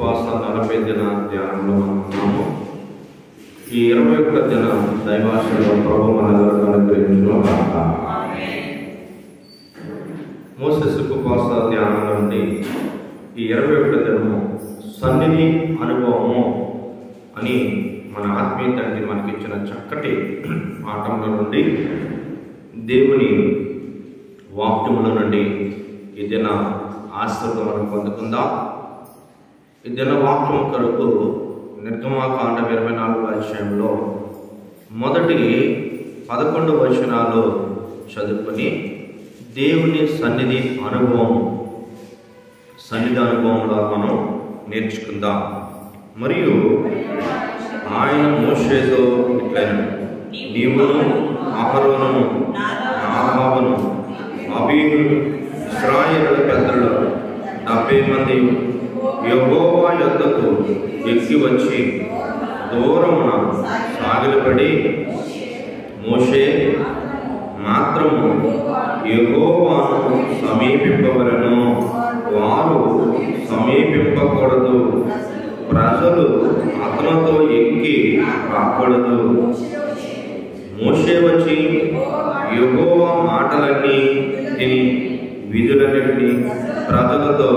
ఉపవాస 40 దిన ధ్యానంలో మనం ఉన్నాము. ఈ 21 దిన దైవాశీర్వాద ప్రభు మనందరికీ అనుగ్రహించుగాక. మోసెస్ ఉపవాస ధ్యానం నుండి ఈ 21 దినము సన్నిధి అనుభవము అని మన ఆత్మీయ తండ్రి మనకిచ్చిన చక్కటి పాఠంలో నుండి దేవుని వాక్యముల నుండి ఈ దిన ఆశీర్వాదం పొందుకుందాం. ఈ దిన వాక్యం కొరకు నిర్గమాకాండ 24వ అధ్యాయంలో మొదటి 11 వచనాలు చదువుకొని దేవుని సన్నిధి అనుభవంలో మనం నేర్చుకుందాం. మరియు ఆయన మోషేతో ఇట్లైనను, నీవును అహరోనును నాదాబును అబీహును ఇశ్రాయేలు పెద్దలు 70 మంది యెహోవా యొద్దకు ఎక్కి వచ్చి దూరమున సాగిలపడి మోషే మాత్రము యెహోవాను సమీపింపవలెను, వారు సమీపింపకూడదు, ప్రజలు అతనితో ఎక్కి రాకూడదు. మోషే వచ్చి యెహోవా మాటలన్నీ విధులన్నిటినీ ప్రజలతో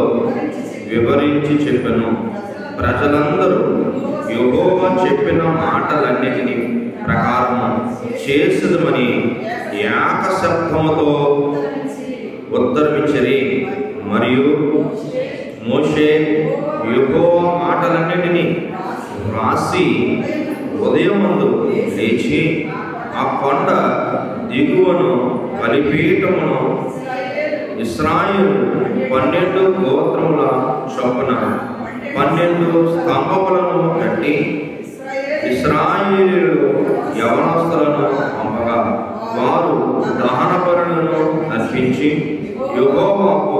వివరించి చెప్పెను. ప్రజలందరూ యెహోవా చెప్పిన మాటలన్నిటినీ ప్రకారము చేసేదమని ఏకశబ్దముతో ఉత్తరమిచ్చిరి. మరియు మోషే యెహోవా మాటలన్నిటినీ వ్రాసి ఉదయమందు లేచి ఆ కొండ దిగువను బలిపీఠమును ఇశ్రాయేలు 12 గోత్రముల చొప్పున 12 స్తంభములను కట్టి ఇశ్రాయేలీయులు యవనస్తులను పంపగా వారు దహన బలులను అర్పించి యెహోవాకు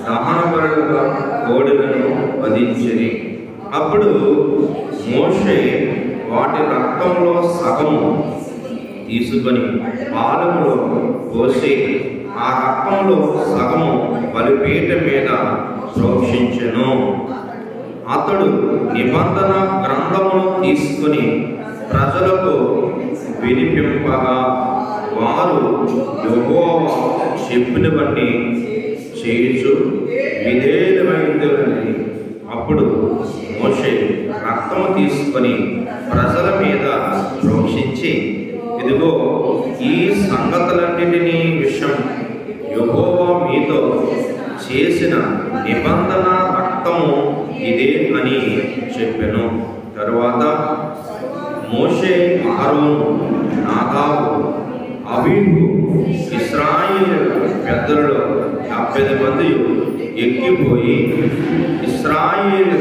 దహన బలులుగా కోడెలను వధించిరి. అప్పుడు మోషే వాటి రక్తంలో సగము తీసుకొని పాలములో పోసి ఆ రక్తంలో సగము బలిపీఠం మీద ప్రోక్షించెను. అతడు నిబంధన గ్రంథమును తీసుకొని ప్రజలకు వినిపింపగా వారు యెహోవా చెప్పినవన్నీ చేయుచు విధేయులైందని. అప్పుడు మోషే రక్తము తీసుకొని ప్రజల మీద ప్రోక్షించి, ఇదిగో ఈ సంగతులన్నిటినీ విషయం యెహోవా మీతో చేసిన నిబంధన రక్తము ఇదే అని చెప్పెను. తరువాత మోషే అహరోను నాదాబు అబీహు ఇశ్రాయేలు పెద్దలలో 70 మంది ఎక్కిపోయి ఇశ్రాయేలు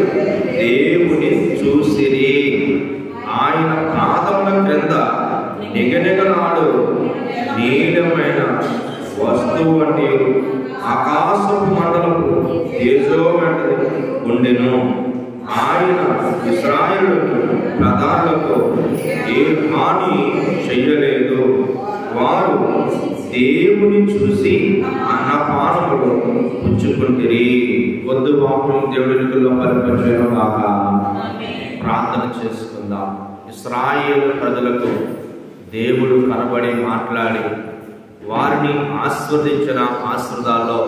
దేవుని చూసిరి. ఆయన పాదముల క్రింద నిగనిగలాడు నీలమైన వస్తువు వంటి ఆకాశపు మండలపు తేజో వెంటనే ఉండెను. ఆయన ఇశ్రాయేలు ప్రధానులకు ఏ హాని చెయ్యలేదు. వారు దేవుని చూసి అన్నపానములు పుచ్చుకుంటిరి. వద్దు వాక్యం దేవునికి లోపలిపరిచేను కాక. ప్రార్థన చేసుకుందాం. ఇశ్రాయేలు ప్రజలకు దేవుడు కనబడి మాట్లాడి వారిని ఆశీర్వదించిన ఆశీర్వాదాల్లో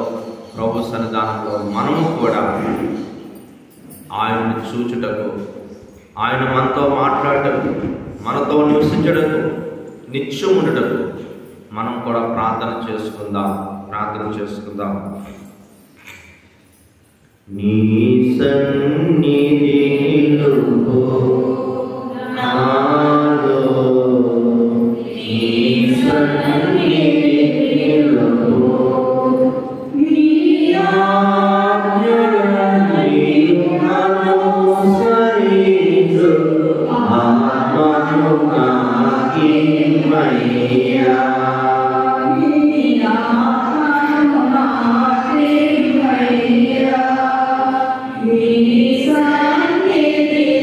ప్రభు సన్నిధానంలో మనము కూడా ఆయన్ని చూచుటకు, ఆయన మనతో మాట్లాడటకు, మనతో నివసించటకు, నిత్యం ఉండటకు మనం కూడా ప్రార్థన చేసుకుందాం. నీ సన్నిధిలో నాలో నీ సన్నిధిలో నీ ఆజ్ఞలని అనుసరించు ఆత్మను నాకిమ్మయ్యా. నీ సన్నిధిలో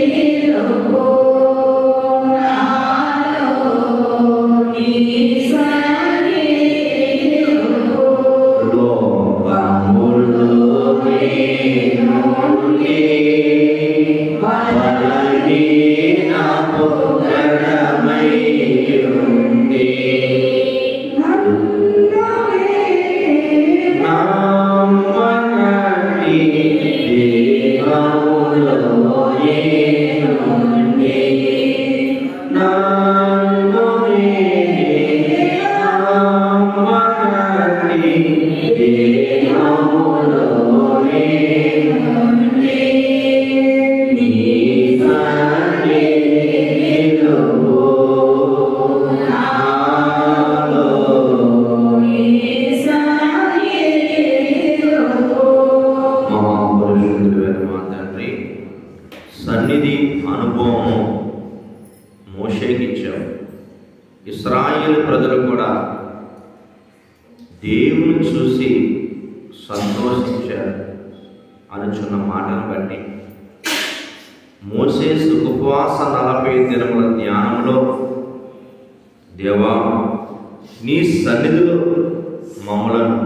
సన్నిధి అనుభవము మోషేకి ఇచ్చావు. ఇశ్రాయేలు ప్రజలు కూడా దేవుని చూసి సంతోషించారు అనుచున్న మాటను బట్టి మోషే ఉపవాస 40 దినముల ధ్యానంలో, దేవా నీ సన్నిధిలో మమ్మలను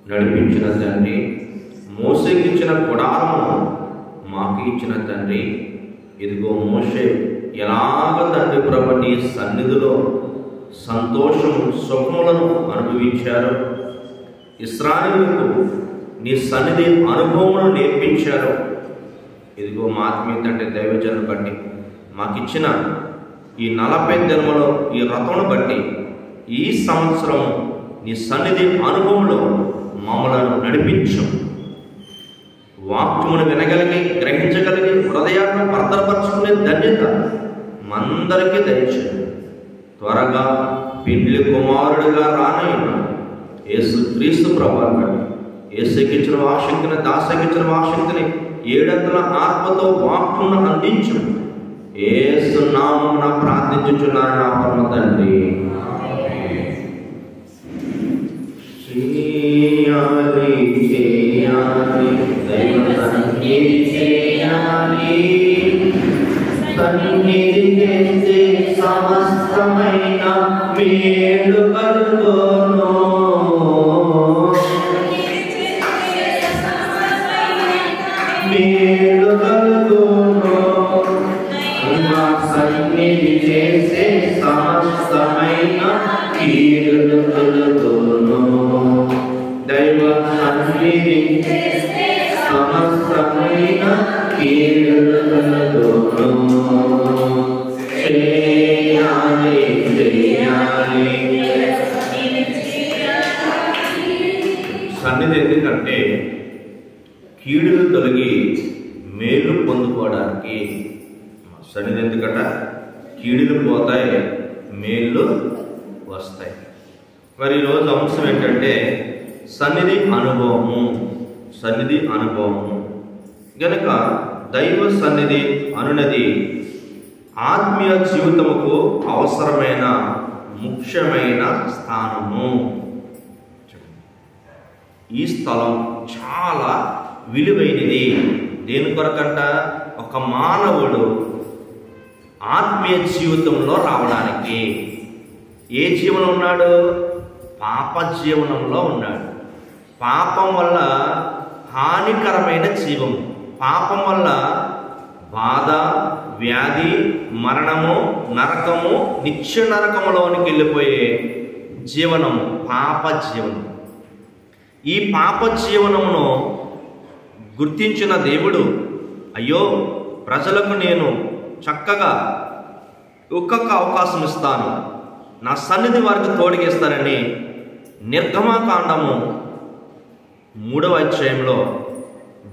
నడిపించిన తండ్రి, మోషేకి ఇచ్చిన గుడారమును మాకు ఇచ్చిన తండ్రి, ఇదిగో మోషే ఎలాగ తండ్రి ప్రభు నీ సన్నిధిలో సంతోషము సుఖములను అనుభవించారు, ఇశ్రాయేలుకు నీ సన్నిధి అనుభవమును నేర్పించారు. ఇదిగో మా ఆత్మీయ తండ్రి దైవజనుని బట్టి మాకిచ్చిన ఈ 40 దినములో ఈ రథమును బట్టి ఈ సంవత్సరం నీ సన్నిధి అనుభవంలో మమ్మలను నడిపించు. వాక్యమును వినగలిగి గ్రహించగలిగి హృదయాన్ని భద్రపరచుకునే ధన్యత మందరికీ దయచేయండి. త్వరగా పెండ్లి కుమారుడిగా రానైన యేసు క్రీస్తు ప్రభువుని బట్టి యేసుకిచ్చిన ఆసక్తిని, దాసకిచ్చిన ఆసక్తిని 7 ఆత్మతో వాక్యమును అందించు. యేసు నామమున ప్రార్థించుచున్నాను నా పరమ తండ్రి. చేయాలి చేయాలి దైవ సన్నిధి చేయాలి, సన్నిధి చేసే సమస్తమైన మేలు కలుగును. మేలు కలుగును, సన్నిధి చేసే సమస్తమైన కీడులు కలుగును. దైవ సన్నిధి సమస్తమైన కీడులు కలుగును. చేయాలి చేయాలి. సన్నిధి ఎందుకంటే కీడులు తొలగి మేలు పొందుకోవడానికి. సన్నిధి ఎందుకంట కీడులు పోతాయి, మేళ్ళు వస్తాయి. మరి ఈరోజు అంశం ఏంటంటే సన్నిధి అనుభవము. సన్నిధి అనుభవము గనుక దైవ సన్నిధి అనునది ఆత్మీయ జీవితముకు అవసరమైన ముఖ్యమైన స్థానము. ఈ స్థలం చాలా విలువైనది. దేని కొరకంట? ఒక మానవుడు ఆత్మీయ జీవితంలో రావడానికి. ఏ జీవనం ఉన్నాడు? పాప జీవనంలో ఉన్నాడు. పాపం వల్ల హానికరమైన జీవం, పాపం వల్ల బాధ, వ్యాధి, మరణము, నరకము, నిత్య నరకములోనికి వెళ్ళిపోయే జీవనం పాప జీవనం. ఈ పాప జీవనమును గుర్తించిన దేవుడు, అయ్యో ప్రజలకు నేను చక్కగా ఒక్కొక్క అవకాశం ఇస్తాను, నా సన్నిధి వారికి తోడిగిస్తానని నిర్గమకాండము 3వ అధ్యాయంలో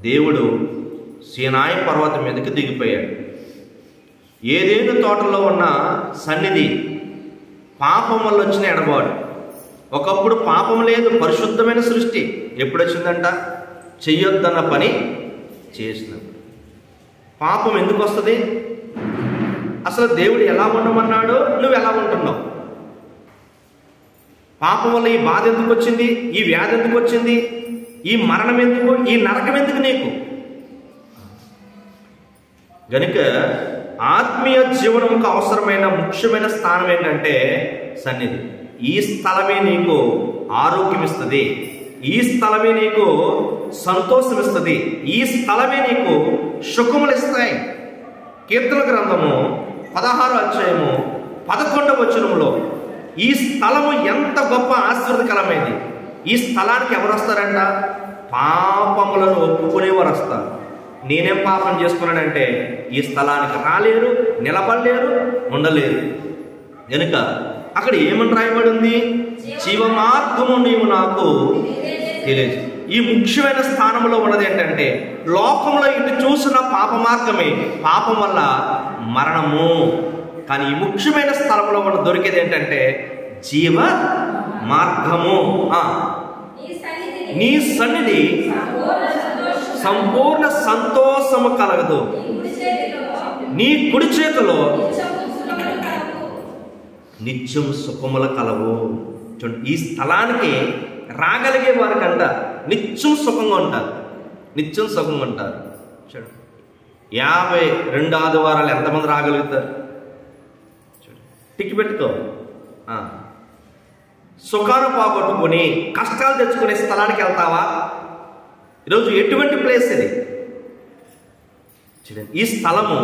దేవుడు సీనాయి పర్వతం మీదకి దిగిపోయాడు. ఏదేను తోటలో ఉన్న సన్నిధి పాపం వల్ల వచ్చిన ఎడబాటు. ఒకప్పుడు పాపం లేదు, పరిశుద్ధమైన సృష్టి. ఎప్పుడు వచ్చిందంట? చెయ్యొద్దన్న పని చేసినప్పుడు. పాపం ఎందుకు వస్తుంది? అసలు దేవుడు ఎలా ఉండమన్నాడు, నువ్వు ఎలా ఉంటున్నావు? పాపం వల్ల ఈ బాధ ఎందుకు వచ్చింది? ఈ వ్యాధి ఎందుకు వచ్చింది? ఈ మరణం ఎందుకు? ఈ నరకం ఎందుకు నీకు? గనుక ఆత్మీయ జీవనంకు అవసరమైన ముఖ్యమైన స్థానం ఏంటంటే సన్నిధి. ఈ స్థలమే నీకు ఆరోగ్యం ఇస్తుంది, ఈ స్థలమే నీకు సంతోషం ఇస్తుంది, ఈ స్థలమే నీకు సుఖములు ఇస్తాయి. కీర్తన గ్రంథము 16వ అధ్యాయము 11వ వచనములో ఈ స్థలము ఎంత గొప్ప ఆశీర్వాదకరమైంది. ఈ స్థలానికి ఎవరు వస్తారంట? పాపములను ఒప్పుకునేవారు వస్తారు. నేనేం పాపం చేసుకున్నానంటే ఈ స్థలానికి రాలేరు, నిలబడలేరు, ఉండలేరు. కనుక అక్కడ ఏమని రాయబడి ఉంది? జీవ మార్గము నీవు నాకు తెలియజేయి. ఈ ముఖ్యమైన స్థానంలో ఉన్నది ఏంటంటే, లోకంలో ఇటు చూసిన పాప మార్గమే, పాపం వల్ల మరణము. కానీ ఈ ముఖ్యమైన స్థలంలో ఉన్న దొరికేది ఏంటంటే జీవ మార్గము. నీ సన్నిధి సంపూర్ణ సంతోషము కలగదు, నీ కుడి చేతిలో నిత్యం సుఖముల కలవు. చూడండి, ఈ స్థలానికి రాగలిగే వారికంట నిత్యం సుఖంగా ఉంటారు, నిత్యం సుఖంగా ఉంటారు. చూడండి, 52 ఆదివారాలు ఎంతమంది రాగలుగుతారు? చూడండి, టిక్ పెట్టుకో. సుఖాన్ని పోగొట్టుకొని కష్టాలు తెచ్చుకునే స్థలానికి వెళ్తావా? ఈరోజు ఎటువంటి ప్లేస్ ఇది? చూడండి, ఈ స్థలము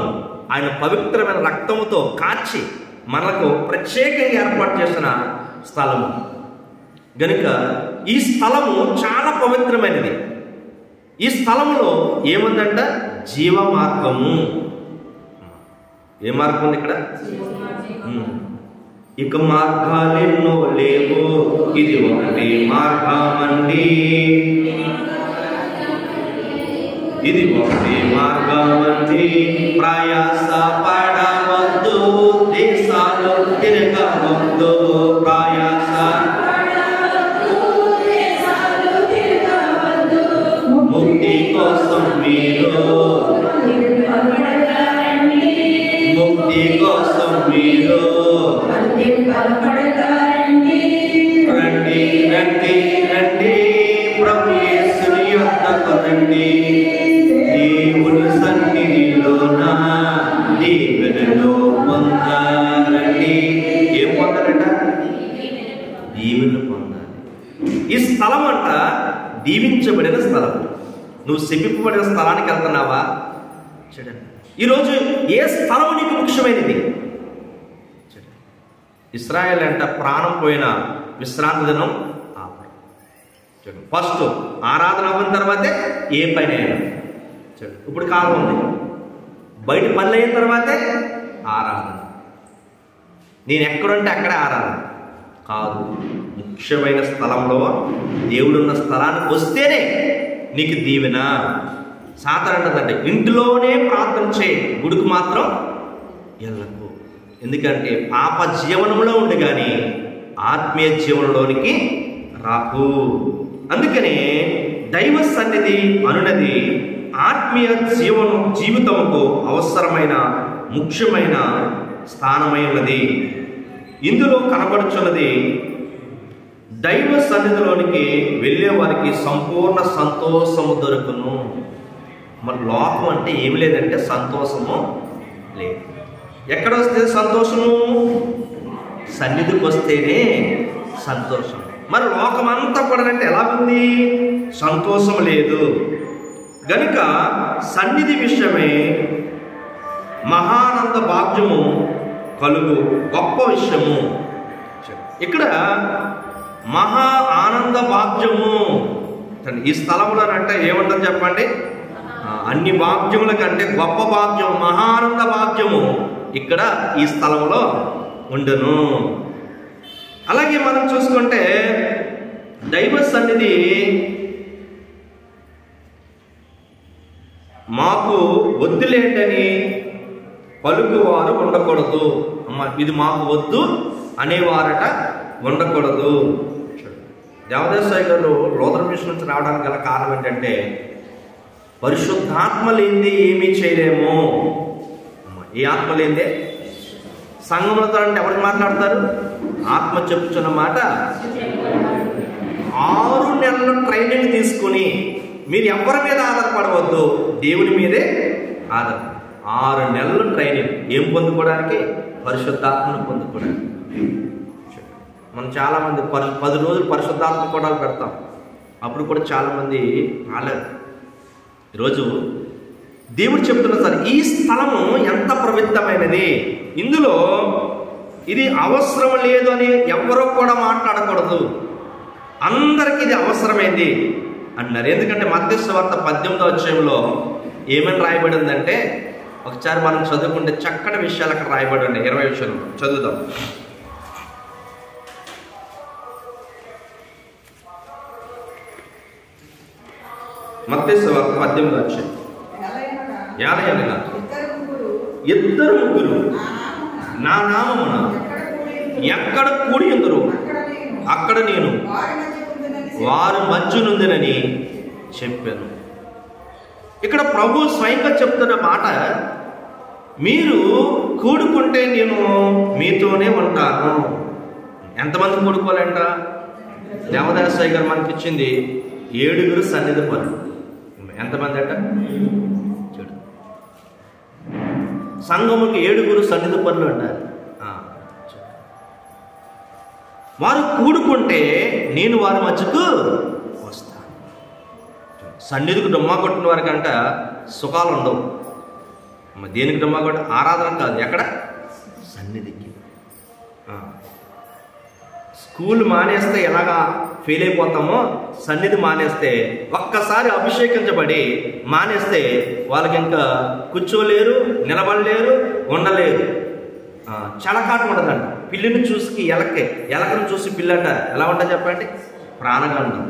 ఆయన పవిత్రమైన రక్తముతో కాచి మనకు ప్రత్యేకంగా ఏర్పాటు చేసిన స్థలము గనుక ఈ స్థలము చాలా పవిత్రమైనది. ఈ స్థలంలో ఏముందంట? జీవ మార్గము. ఏ మార్గం ఉంది ఇక్కడ? ఇక మార్గాలెన్నో లేవు, ఇది ఒకటి మార్గమండి, ఇది ఒకటి మార్గమండి. ప్రయాస పడవద్దు, దేశాలు తిరగవద్దు, ప్రయాస ముక్తి కోసం మీరు, ముక్తి కోసం మీరు రండి రండి రండి, ప్రభు యేసుని యొద్దకు రండి. దేవుని సన్నిధిలోన దీవెనలు పొందాలండి. ఏం పొందాలంట? దీవెనలు పొందాలి. ఈ స్థలం అంట దీవించబడిన స్థలం. నువ్వు శపింపబడిన స్థలానికి వెళ్తున్నావా? చూడండి, ఈరోజు ఏ స్థలం నీకు ముఖ్యమైనది? ఇశ్రాయేల్ అంట ప్రాణం పోయిన విశ్రాంతి దినం ఆపడం. చూడండి, ఫస్ట్ ఆరాధన అవ్విన తర్వాతే ఏ పైన అయినా. చూడండి, ఇప్పుడు కాలం ఉంది, బయట పనులు అయిన తర్వాతే ఆరాధన. నేను ఎక్కడుంటే అక్కడే ఆరాధన కాదు. ముఖ్యమైన స్థలంలో దేవుడున్న స్థలానికి వస్తేనే నీకు దీవెన. సాధారణంటే ఇంటిలోనే ప్రార్థన చేయి, గుడికి మాత్రం వెళ్ళకు. ఎందుకంటే పాప జీవనంలో ఉండి కానీ ఆత్మీయ జీవనంలోనికి రాకు. అందుకనే దైవ సన్నిధి అనునది ఆత్మీయ జీవితముకు అవసరమైన ముఖ్యమైన స్థానమైనది. ఇందులో కనబడుచున్నది దైవ సన్నిధిలోనికి వెళ్ళే వారికి సంపూర్ణ సంతోషము దొరుకును. మరి లోకం అంటే ఏమి లేదంటే సంతోషము లేదు. ఎక్కడ వస్తే సంతోషము? సన్నిధికి వస్తేనే సంతోషం. మరి లోకం అంతా కూడా అంటే ఎలా ఉంది? సంతోషం లేదు. గనుక సన్నిధి విషయమే మహానంద భాగ్యము కలుగు గొప్ప విషయము. ఇక్కడ మహా ఆనంద భాగ్యము ఈ స్థలంలో అంటే ఏముంటుంది చెప్పండి? అన్ని భాగ్యముల కంటే గొప్ప భాగ్యం, మహానంద భాగ్యము ఇక్కడ ఈ స్థలంలో ఉండును. అలాగే మనం చూసుకుంటే దైవ సన్నిధి మాకు వద్దులేంటని పలుకువారు ఉండకూడదు. అమ్మ, ఇది మాకు వద్దు అనేవారట ఉండకూడదు. దేవదాసాయి గారు లోదర్ మిషన్ నుంచి రావడానికి గల కారణం ఏంటంటే పరిశుద్ధాత్మ లేనిదే ఏమీ చేయలేము. ఏ ఆత్మ లేనిదే సంఘంలో అంటే ఎవరికి మాట్లాడతారు? ఆత్మ చెప్పుచున్న మాట. 6 నెలల ట్రైనింగ్ తీసుకుని మీరు ఎవరి మీద ఆధారపడవద్దు, దేవుని మీదే ఆధార. 6 నెలల ట్రైనింగ్ ఏం పొందుకోవడానికి? పరిశుద్ధాత్మను పొందుకోవడానికి. మనం చాలామంది 10 రోజులు పరిశుద్ధాత్మ కూడాలు పెడతాం, అప్పుడు కూడా చాలామంది రాలేదు. ఈరోజు దేవుడు చెప్తున్నా సార్, ఈ స్థలము ఎంత పవిత్రమైనది, ఇందులో ఇది అవసరం లేదు అని ఎవరో కూడా మాట్లాడకూడదు, అందరికీ ఇది అవసరమైంది అన్నారు. ఎందుకంటే మత్తయి సువార్త 18వ అధ్యాయంలో ఏమని రాయబడి ఉందంటే, ఒకసారి మనం చదువుకుంటే చక్కటి విషయాలు అక్కడ రాయబడి ఉన్నాయి. 20 విషయాలు చదువుదాం. మత్తయి సువార్త 18వ అధ్యాయం. ఏలయనగా ఇద్దరు ముగ్గురు నా నామమున ఎక్కడ కూడి ఉందరో అక్కడ నేను వారి మధ్య నుందినని చెప్పాను. ఇక్కడ ప్రభు స్వయంగా చెప్తున్న మాట, మీరు కూడుకుంటే నేను మీతోనే ఉంటాను. ఎంతమంది కూడుకోవాలంట? దేవదాసయ్య గారు మనకిచ్చింది 7 సన్నిధి పనులు. ఎంతమంది అంట? చూడు, సంఘముకి 7 సన్నిధి పనులు అంటారు. వారు కూడుకుంటే నేను వారి మధ్యకు వస్తాను. సన్నిధికి డొమ్మా కొట్టిన వారికంట సుఖాలు ఉండవు. దేనికి డొమ్మా కొట్టి? ఆరాధన కాదు, ఎక్కడ? సన్నిధికి. స్కూల్ మానేస్తే ఎలాగా ఫెయిల్ అయిపోతామో, సన్నిధి మానేస్తే, ఒక్కసారి అభిషేకించబడి మానేస్తే వాళ్ళకి ఇంకా కూర్చోలేరు, నిలబడలేరు, ఉండలేరు. చలకాటం ఉండదంట. పిల్లిని చూసి ఎలకను చూసి పిల్లంట ఎలా ఉంటుంది చెప్పండి? ప్రాణగండం.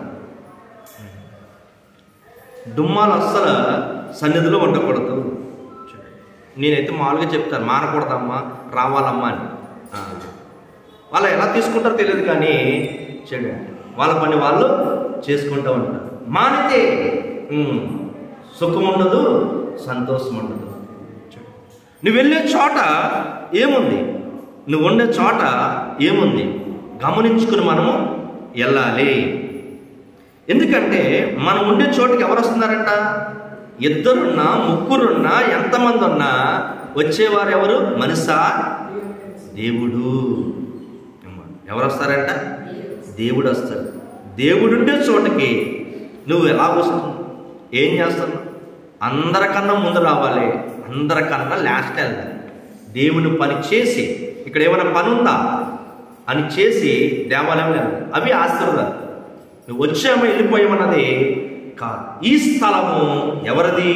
దుమ్మాలు అస్సలు సన్నిధిలో ఉండకూడదు. నేనైతే మామూలుగా చెప్తాను, మానకూడదమ్మా, రావాలమ్మా అని. వాళ్ళు ఎలా తీసుకుంటారో తెలియదు, కానీ చెడు వాళ్ళ పని వాళ్ళు చేసుకుంటూ ఉంటారు. మానితే సుఖం ఉండదు, సంతోషం ఉండదు. నువ్వు వెళ్ళే చోట ఏముంది, నువ్వు ఉండే చోట ఏముంది గమనించుకుని మనము వెళ్ళాలి. ఎందుకంటే మనం ఉండే చోటుకి ఎవరు వస్తున్నారంట? 2 3 ఎంతమంది ఉన్నా వచ్చేవారు ఎవరు? మనిషా? దేవుడు. ఎవరు వస్తారంట? దేవుడు వస్తాడు. దేవుడుండే చోటకి నువ్వు ఎలా వస్తున్నావు? ఏం చేస్తున్నావు? అందరికన్నా ముందు రావాలి, అందరికన్నా లాస్ట్ వెళ్ళాలి. దేవుని పని చేసి, ఇక్కడ ఏమైనా పని ఉందా అని చేసి దేవాలయం లేదు. అవి ఆశీర్వాదాలు. నువ్వు వచ్చామో వెళ్ళిపోయామన్నది కాదు. ఈ స్థలము ఎవరిది?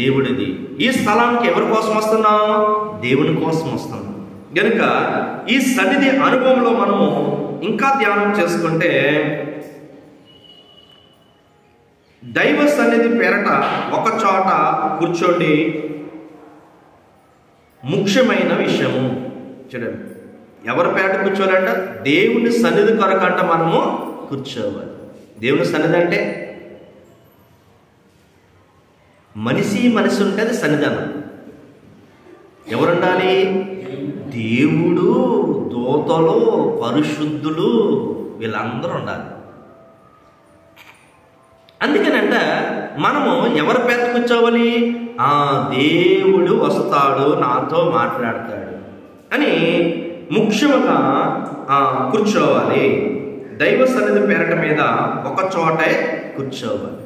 దేవుడిది. ఈ స్థలానికి ఎవరి కోసం వస్తున్నావు? దేవుని కోసం వస్తున్నాం. కనుక ఈ సన్నిధి అనుభవంలో మనము ఇంకా ధ్యానం చేసుకుంటే, దైవ సన్నిధి పేరట ఒక చోట కూర్చోండి. ముఖ్యమైన విషయము చూడండి, ఎవరి పేరట కూర్చోవాలంట? దేవుని సన్నిధి కొరకంట మనము కూర్చోవాలి. దేవుని సన్నిధి అంటే మనిషి ఉంటే అది సన్నిధానం. ఎవరుండాలి? దేవుడు, దూతలు, పరిశుద్ధులు, వీళ్ళందరూ ఉండాలి. అందుకనంట మనము ఎవరి పేద కూర్చోవాలి? దేవుడు వస్తాడు, నాతో మాట్లాడతాడు అని ముఖ్యంగా కూర్చోవాలి. దైవ సన్నిధి పేరట మీద ఒక చోటే కూర్చోవాలి.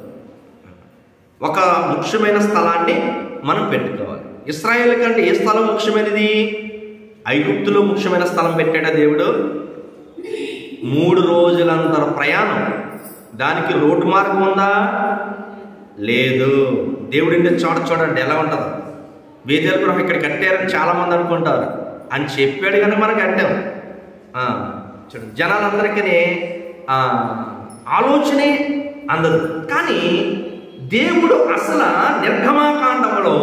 ఒక ముఖ్యమైన స్థలాన్ని మనం పెట్టుకోవాలి. ఇశ్రాయేలు కంటే ఏ స్థలం ముఖ్యమైనది? ఐగుప్తులో ముఖ్యమైన స్థలం పెట్టాడా దేవుడు? 3 రోజులంతర ప్రయాణం. దానికి రోడ్డు మార్గం ఉందా? లేదు. దేవుడి చోట చూడండి ఎలా ఉంటుంది. బేతేలు గృహం ఇక్కడ కట్టారని చాలామంది అనుకుంటారు. అని చెప్పాడు కానీ మనం కట్టాం. చూడండి, జనాలందరికీ ఆలోచనే అందదు. కానీ దేవుడు అసలు నిర్గమాకాండంలో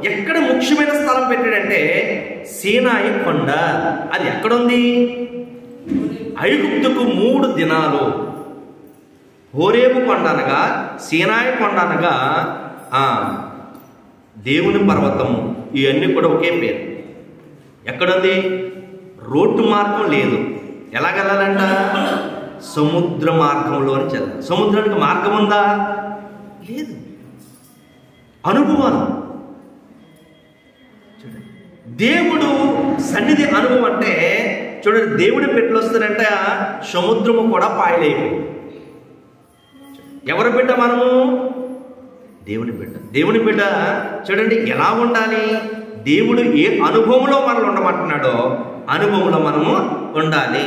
ఎక్కడ ముఖ్యమైన స్థలం పెట్టాడంటే సీనాయి కొండ. అది ఎక్కడుంది? ఐగుప్తుకు 3 దినాలు. హోరేబు కొండ అనగా, సీనాయి కొండ అనగా దేవుని పర్వతము. ఇవన్నీ కూడా ఒకే పేరు. ఎక్కడుంది? రోడ్డు మార్గం లేదు. ఎలాగెళ్ళాలంట? సముద్ర మార్గంలో అని చదవాలి. సముద్రానికి మార్గం ఉందా? లేదు. అనుభవాలు చూడండి. దేవుడు సన్నిధి అనుభవం అంటే చూడండి, దేవుడి పెట్టలు వస్తారంటే సముద్రము కూడా పాయలైపోయింది. ఎవరి బిడ్డ మనము? దేవుని బిడ్డ. దేవుని బిడ్డ చూడండి ఎలా ఉండాలి? దేవుడు ఏ అనుభవంలో మనల్ని ఉండమంటున్నాడో అనుభవంలో మనము ఉండాలి.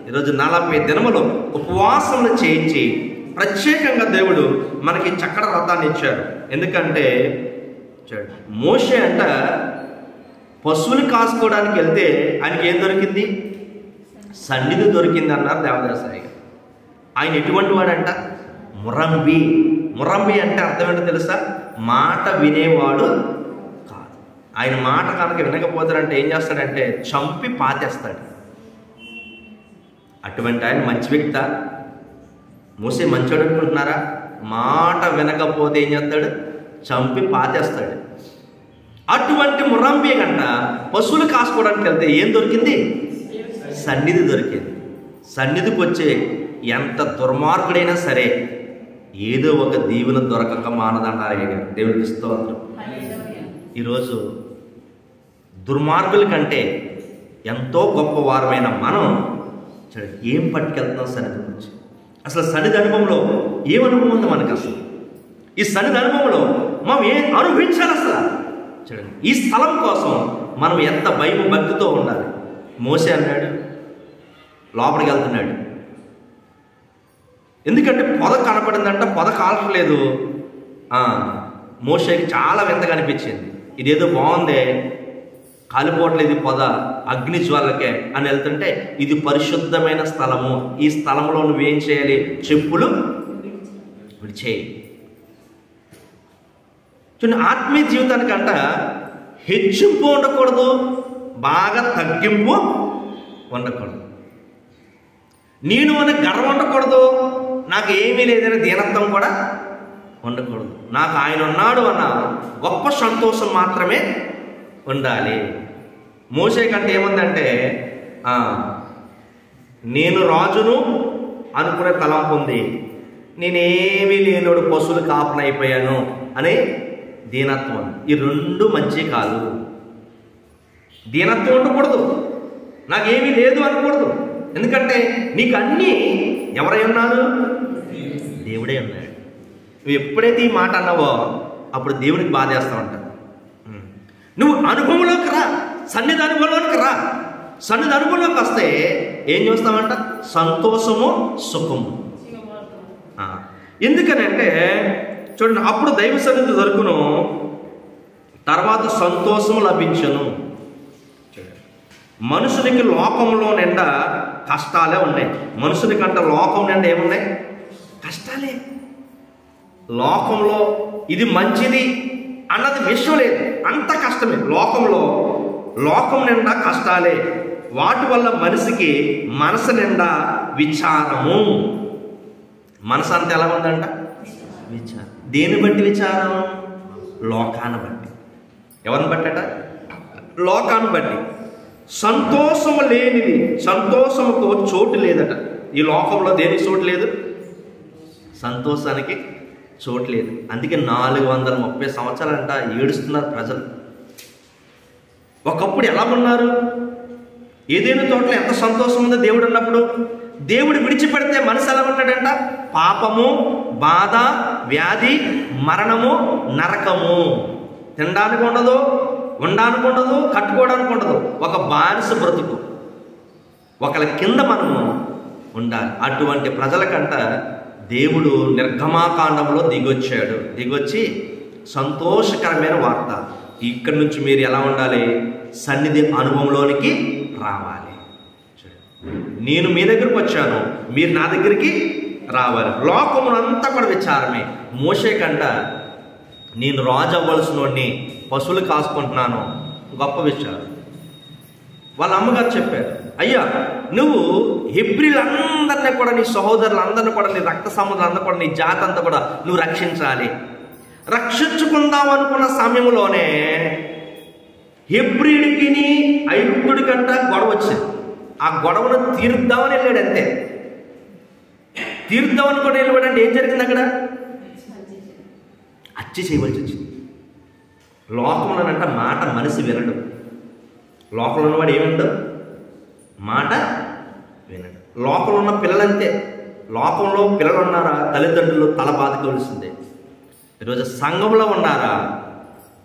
ఈరోజు 40 దినములు ఉపవాసములు చేయించి ప్రత్యేకంగా దేవుడు మనకి చక్కటి రథాన్ని ఇచ్చాడు. ఎందుకంటే చూడండి, మోషే అంట పశువులు కాసుకోవడానికి వెళ్తే ఆయనకి ఏం దొరికింది? సన్నిధి దొరికింది అన్నారు దేవదాసాయి. ఆయన ఎటువంటి వాడంట? మురంబి అంటే అర్థం ఏంటో తెలుసా? మాట వినేవాడు కాదు. ఆయన మాట కనుక వినకపోతాడంటే ఏం చేస్తాడంటే చంపి పాతేస్తాడు. అటువంటి ఆయన మంచి వ్యక్తి? మోసే మంచోడు అనుకుంటున్నారా? మాట వినకపోతే ఏం చేస్తాడు? చంపి పాతేస్తాడు. అటువంటి మురంబి గంట పశువులు కాసుకోవడానికి వెళ్తే ఏం దొరికింది? సన్నిధి దొరికింది. సన్నిధికి వచ్చే ఎంత దుర్మార్గుడైనా సరే ఏదో ఒక దీవెన దొరకక మానదంటారు. దేవుడికి స్తోత్రం. ఈరోజు దుర్మార్గుల కంటే ఎంతో గొప్ప వారమైన మనం చూడండి ఏం పట్టుకెళ్తున్నాం సన్నిధి నుంచి. అసలు సన్నిధి అనుభవంలో ఏం అనుభవం ఉంది మనకు? అసలు ఈ సన్నిధి అనుభవంలో మనం ఏం అనుభవించాలి? అసలు చూడండి ఈ స్థలం కోసం మనం ఎంత భయం భక్తితో ఉండాలి. మోసే అన్నాడు, లోపలికి వెళ్తున్నాడు. ఎందుకంటే పొద కనపడిందంట, పొద కాల్చలేదు. మోషేకి చాలా వింతగా అనిపించింది. ఇదేదో బాగుందే, కాలిపోవట్లేదు పొద, అగ్ని జ్వాలకే అని వెళ్తుంటే ఇది పరిశుద్ధమైన స్థలము, ఈ స్థలంలో నువ్వేం చేయాలి? చెప్పులు విడిచేయి. చూడండి ఆత్మీయ జీవితానికంట హెచ్చింపు ఉండకూడదు, బాగా తగ్గింపు ఉండకూడదు. నేను అని గర్వం ఉండకూడదు, నాకు ఏమీ లేదని దీనత్వం కూడా ఉండకూడదు. నాకు ఆయన ఉన్నాడు అన్న గొప్ప సంతోషం మాత్రమే ఉండాలి. మోసే కంటే ఏముందంటే నేను రాజును అనుకునే తలంపు ఉంది, నేనేమీ లేనోడు పశువులు కాపనైపోయాను అనే దీనత్వం. ఈ రెండు మంచి కాదు. దీనత్వం ఉండకూడదు, నాకేమీ లేదు అనకూడదు. ఎందుకంటే నీకు అన్నీ ఎవరై ఉన్నారు? దేవుడే ఉన్నాడు. నువ్వు ఎప్పుడైతే ఈ మాట అన్నావో అప్పుడు దేవునికి బాధ చేస్తూ ఉంటావు. నువ్వు అనుభవంలోకి రా, సన్నిధి అనుభవంలోకి రా. సన్నిధి అనుభవంలోకి వస్తే ఏం చూస్తామంట? సంతోషము, సుఖము. ఎందుకనంటే చూడండి అప్పుడు దైవ సన్నిధి దొరుకును, తర్వాత సంతోషము లభించను. మనుషునికి లోకంలో నిండా కష్టాలే ఉన్నాయి. మనుషునికంటే లోకం నిండా ఏమున్నాయి? కష్టాలే. లోకంలో ఇది మంచిది అన్నది విషయం లేదు, అంత కష్టమే. లోకం నిండా కష్టాలే. వాటి వల్ల మనిషికి మనసు నిండా విచారము. మనసు అంత ఎలా ఉందంట? విచారం. దేని బట్టి విచారం? లోకాన్ని బట్టి. ఎవరిని బట్టట? లోకాన్ని బట్టి. సంతోషము లేనిది, సంతోషముకు చోటు లేదట. ఈ లోకంలో దేనికి చోటు లేదు? సంతోషానికి చోటు లేదు. అందుకే 430 సంవత్సరాలంట ఏడుస్తున్నారు ప్రజలు. ఒకప్పుడు ఎలా ఉన్నారు? ఏదైనా తోటలో ఎంత సంతోషం ఉందో దేవుడు ఉన్నప్పుడు. దేవుడు విడిచిపెడితే మనసు ఎలా ఉంటాడంట? పాపము, బాధ, వ్యాధి, మరణము, నరకము. తినడానికి ఉండదు, ఉండడానికి ఉండదు, కట్టుకోవడానికి ఉండదు. ఒక బానిస బ్రతుకు, ఒకళ్ళ కింద మనము ఉండాలి. అటువంటి ప్రజలకంట దేవుడు నిర్గమాకాండంలో దిగొచ్చి సంతోషకరమైన వార్త, ఇక్కడి నుంచి మీరు ఎలా ఉండాలి? సన్నిధి అనుభవంలోనికి రావాలి. నేను మీ దగ్గరకు వచ్చాను, మీరు నా దగ్గరికి రావాలి. లోకమునంతా కూడా విచారమే. మోషే కంట నేను రాజు అవ్వాల్సిన వాడిని, పశువులు కాసుకుంటున్నాను, గొప్ప విషయాలు. వాళ్ళ అమ్మగారు చెప్పారు, అయ్యా నువ్వు హెబ్రీలందరినీ కూడా, నీ సహోదరులందరినీ కూడా, నీ రక్త సంబంధాలందరూ కూడా, నీ జాతి అంతా కూడా నువ్వు రక్షించాలి. రక్షించుకుందాం అనుకున్న సమయంలోనే హెబ్రీడికి ఐగుప్తుడికంట గొడవ వచ్చింది. ఆ గొడవను తీర్దామని వెళ్ళాడు అంతే. తీర్దామని కూడా వెళ్ళాడంటే ఏం జరిగింది? అక్కడ హత్య చేయవలసి వచ్చింది. లోకంలోనంట మాట మనిషి వినడు. లోకంలో ఉన్నవాడు ఏమిండడు? మాట వినడు. లోకంలో ఉన్న పిల్లలంతే. లోకంలో పిల్లలు ఉన్నారా? తల్లిదండ్రులు తల బాదుకోవాల్సిందే. ఈరోజు సంఘంలో ఉన్నారా?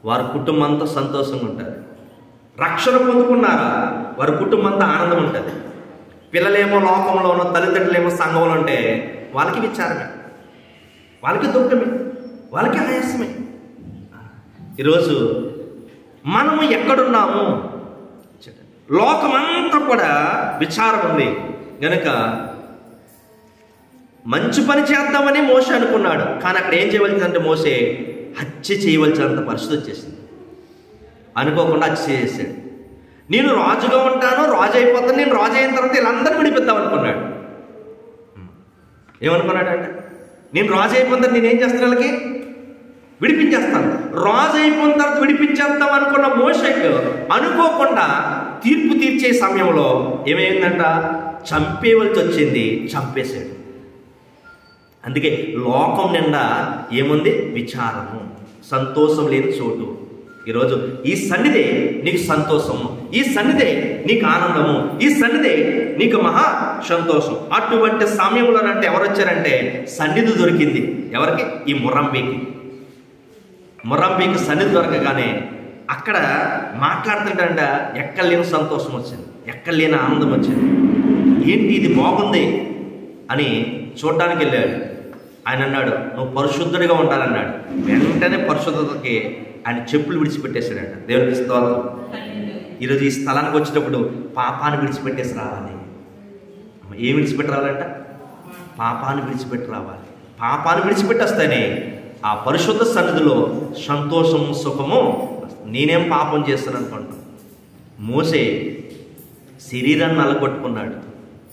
వారి కుటుంబంతో సంతోషంగా ఉంటారు. రక్షణ పొందుకున్నారా? వారి కుటుంబంతో ఆనందం ఉంటుంది. పిల్లలేమో లోకంలోనో, తల్లిదండ్రులేమో సంఘంలో ఉంటే వాళ్ళకి విచారమే, వాళ్ళకి దుఃఖమే, వాళ్ళకి ఆయాసమే. ఈరోజు మనము ఎక్కడున్నాము? లోకమంతా కూడా విచారం ఉంది గనుక మంచి పని చేద్దామని మోసే అనుకున్నాడు. కానీ అక్కడ ఏం చేయవలసిందంటే మోసే హత్య చేయవలసినంత పరిస్థితి వచ్చేసింది. అనుకోకుండా హత్య చేశాడు. నేను రాజుగా ఉంటాను, రాజు అయిపోతాను, నేను రాజు అయిన తర్వాత వీళ్ళందరూ విడిపిద్దాం అనుకున్నాడు. ఏమనుకున్నాడంటే నేను రాజు అయిపోయిన తర్వాత నేనేం చేస్తాను, వాళ్ళకి విడిపించేస్తాను. రాజు అయిపోయిన తర్వాత విడిపించేద్దాం అనుకున్న మోషేకు అనుకోకుండా తీర్పు తీర్చే సమయంలో ఏమైందంట, చంపేవలసి వచ్చింది. చంపేశాడు. అందుకే లోకం నిండా ఏముంది, విచారము, సంతోషం లేని చోటు. ఈరోజు ఈ సన్నిధే నీకు సంతోషము, ఈ సన్నిధే నీకు ఆనందము, ఈ సన్నిధే నీకు మహా సంతోషం. అటువంటి సమయంలోనంటే ఎవరు వచ్చారంటే సన్నిధి దొరికింది. ఎవరికి? ఈ ముర్రంబీకి. ముర్రంబీకి సన్నిధి దొరకగానే అక్కడ మాట్లాడుతుంటే ఎక్కడ లేని సంతోషం వచ్చింది, ఎక్కడ లేని ఆనందం వచ్చింది. ఏంటి ఇది బాగుంది అని చూడడానికి వెళ్ళాడు. ఆయన అన్నాడు, నువ్వు పరిశుద్ధుడిగా ఉండాలన్నాడు. వెంటనే పరిశుద్ధతకి ఆయన చెప్పులు విడిచిపెట్టేశాడంట. దేవునికి స్తోత్రం. ఈరోజు ఈ స్థలానికి వచ్చినప్పుడు పాపాన్ని విడిచిపెట్టేసి రావాలి. ఏం విడిచిపెట్టి రావాలంట? పాపాన్ని విడిచిపెట్టి రావాలి. పాపాన్ని విడిచిపెట్టేస్తానే ఆ పరిశుద్ధ సన్నిధిలో సంతోషము, సుఖము. నేనేం పాపం చేస్తాను అనుకుంటాను. మోసే శరీరాన్ని నలగొట్టుకున్నాడు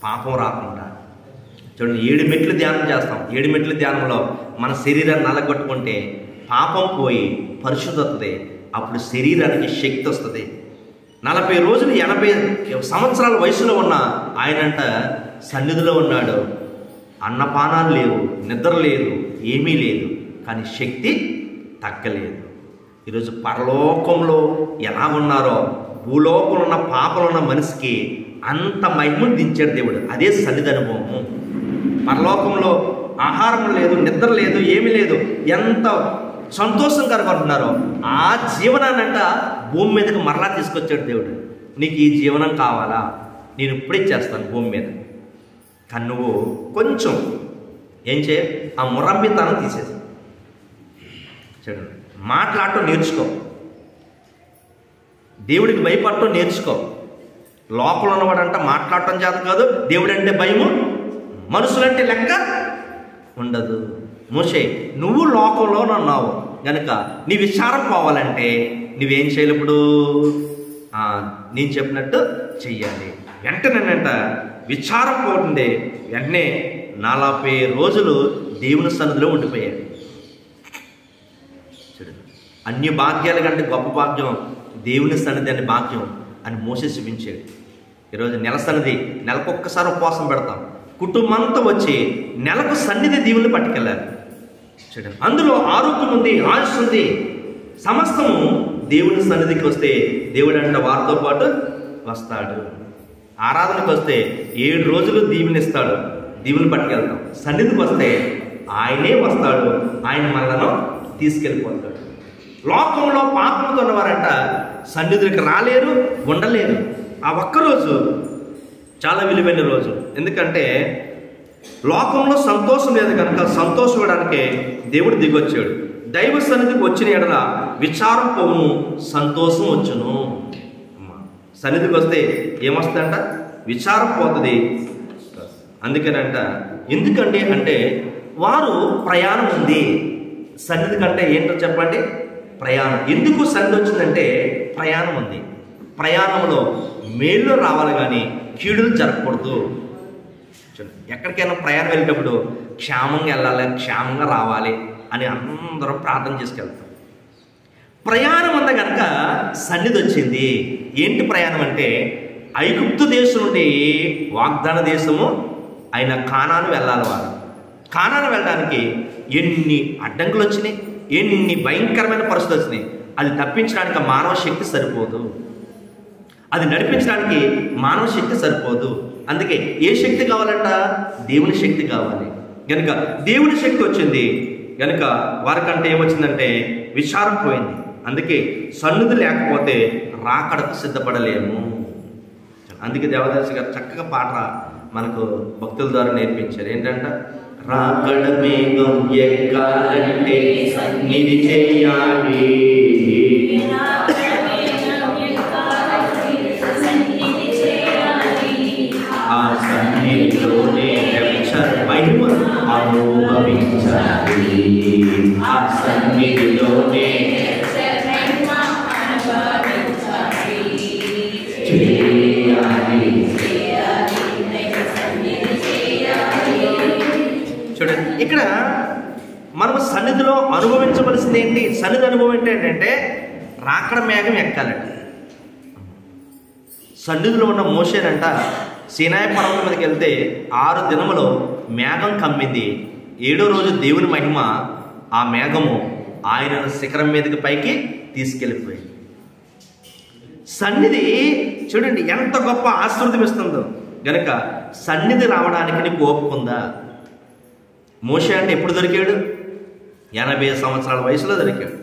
పాపం రాకుండా. చూడండి, 7 మెట్లు ధ్యానం చేస్తాం. 7 మెట్ల ధ్యానంలో మన శరీరాన్ని నలగొట్టుకుంటే పాపం పోయి పరిశుద్ధత, అప్పుడు శరీరానికి శక్తి వస్తుంది. 40 రోజులు 80 సంవత్సరాల వయసులో ఉన్న ఆయనంట సన్నిధిలో ఉన్నాడు. అన్నపానాలు లేవు, నిద్ర లేదు, ఏమీ లేదు, కానీ శక్తి తగ్గలేదు. ఈరోజు పరలోకంలో ఎలా ఉన్నారో భూలోకంలో ఉన్న పాపలు ఉన్న మనిషికి అంత మహిమను దించాడు దేవుడు. అదే సన్నిధి అనుభవము. పరలోకంలో ఆహారం లేదు, నిద్ర లేదు, ఏమీ లేదు, ఎంత సంతోషం కనుగొంటున్నారో ఆ జీవనాన్నంట భూమి మీదకి మరలా తీసుకొచ్చాడు దేవుడు. నీకు ఈ జీవనం కావాలా, నేను ఇప్పుడే చేస్తాను భూమి మీద. కానీ నువ్వు కొంచెం ఏం చేయ, ఆ ముర్రంబితనం తీసేసి చూడండి, మాట్లాడటం నేర్చుకో, దేవుడికి భయపడటం నేర్చుకో. లోపల ఉన్నవాడంట మాట్లాడటం చేత కాదు, దేవుడంటే భయము, మనుషులంటే లెక్క ఉండదు. మోషే, నువ్వు లోకంలో ఉన్నావు కనుక నీ విచారం పోవాలంటే నువ్వేం చేయాలి? ఇప్పుడు నేను చెప్పినట్టు చెయ్యాలి. వెంటనేనంట విచారం పోతుండే వెంటనే 40 రోజులు దేవుని సన్నిధిలో ఉండిపోయాడు. చూడండి, అన్ని భాగ్యాల కంటే గొప్ప భాగ్యం దేవుని సన్నిధి అనే భాగ్యం అని మోసే చూపించాడు. ఈరోజు నెల సన్నిధి, నెలకొక్కసారి ఉపవాసం పెడతాం. కుటుంబంతో వచ్చి నెలకు సన్నిధి దీవుని పట్టుకెళ్ళాలి. చూడండి, అందులో ఆరోగ్యం ఉంది, ఆయుష్ ఉంది, సమస్తము దేవుని సన్నిధికి వస్తే దేవుడు అంటే వారితో పాటు వస్తాడు. ఆరాధనకు వస్తే 7 రోజులు దీవునిస్తాడు, దీవుని పట్టుకెళ్తాం. సన్నిధికి వస్తే ఆయనే వస్తాడు, ఆయన మనలను తీసుకెళ్ళిపోతాడు. లోకంలో పాపంతో ఉన్నవారంట సన్నిధికి రాలేరు, ఉండలేరు. ఆ ఒక్కరోజు చాలా విలువైన రోజు. ఎందుకంటే లోకంలో సంతోషం లేదు కనుక సంతోషం ఇవ్వడానికే దేవుడు దిగొచ్చాడు. దైవ సన్నిధికి వచ్చిన ఎడల విచారం పోవును, సంతోషం వచ్చును. సన్నిధికి వస్తే ఏమొస్తుందంట? విచారం పోతుంది. అందుకనంట, ఎందుకంటే అంటే వారు ప్రయాణం ఉంది. సన్నిధి కంటే ఏంటో చెప్పండి? ప్రయాణం. ఎందుకు సన్నిధి వచ్చిందంటే ప్రయాణం ఉంది. ప్రయాణంలో మేళ్ళు రావాలి కానీ కీడులు జరగకూడదు. ఎక్కడికైనా ప్రయాణం వెళ్ళేటప్పుడు క్షేమంగా వెళ్ళాలి, క్షేమంగా రావాలి అని అందరం ప్రార్థన చేసుకెళ్తాం. ప్రయాణం అంతా కనుక సన్నిధి వచ్చింది. ఏంటి ప్రయాణం అంటే ఐగుప్తు దేశం నుండి వాగ్దాన దేశము అయిన కానాను వెళ్ళాలి. వారు కానాను వెళ్ళడానికి ఎన్ని అడ్డంకులు వచ్చినాయి, ఎన్ని భయంకరమైన పరిస్థితులు వచ్చినాయి. అది తప్పించడానికి మానవ శక్తి సరిపోదు, అది నడిపించడానికి మానవ శక్తి సరిపోదు. అందుకే ఏ శక్తి కావాలంట? దేవుని శక్తి కావాలి. కనుక దేవుని శక్తి వచ్చింది కనుక వారికంటే ఏమొచ్చిందంటే విచారం పోయింది. అందుకే సన్నిధి లేకపోతే రాకడకు సిద్ధపడలేము. అందుకే దేవదాసి గారు చక్కగా పాట మనకు భక్తుల ద్వారా నేర్పించారు. ఏంటంట? రాకడ మేఘం ఎక్కాలంటే సన్నిధి చేయాలి, ఆ సన్నిధిలోనే మహిమ ఆ సన్నిధిలోనే చూడండి, ఇక్కడ మనం సన్నిధిలో అనుభవించవలసింది ఏంటి? సన్నిధి అనుభవం ఏంటంటే రాకడ మేఘం ఎక్కాలంట. సన్నిధిలో ఉన్న మోషేనంట సీనాయి పర్వతం మీదకి వెళ్తే 6 దినములో మేఘం కమ్మింది. 7వ రోజు దేవుని మహిమ ఆ మేఘము ఆయన శిఖరం మీదకి పైకి తీసుకెళ్ళిపోయింది. సన్నిధి చూడండి ఎంత గొప్ప ఆశీర్వాదం ఇస్తుందో. గనక సన్నిధి రావడానికి నీకు ఓపిక ఉందా? మోషే అంటే ఎప్పుడు దొరికాడు? 80 సంవత్సరాల వయసులో దొరికాడు.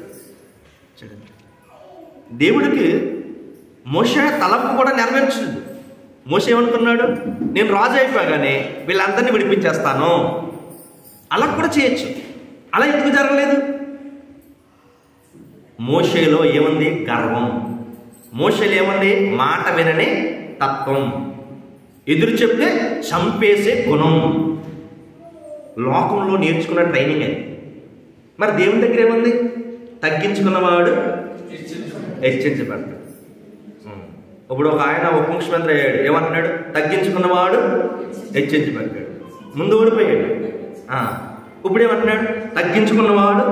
చూడండి, దేవుడికి మోషే తలంపు కూడా నెరవేర్చింది. మోషే ఏమనుకున్నాడు? నేను రాజు అయిపోగానే వీళ్ళందరినీ విడిపించేస్తాను. అలా కూడా చేయొచ్చు. అలా ఎందుకు జరగలేదు? మోషేలో ఏముంది? గర్వం. మోషేలో ఏముంది? మాట వినని తత్వం. ఎదురు చెప్తే చంపేసే గుణం. లోకంలో నేర్చుకున్న ట్రైనింగ్ అది. మరి దేవుని దగ్గర ఏముంది? తగ్గించుకున్నవాడు హెచ్చించబడతాడు. ఇప్పుడు ఒక ఆయన ఉప ముఖ్యమంత్రి అయ్యాడు. ఏమంటున్నాడు? తగ్గించుకున్నవాడు హెచ్చించబడ్డాడు. ముందు ఓడిపోయాడు. ఇప్పుడు ఏమంటున్నాడు? తగ్గించుకున్నవాడు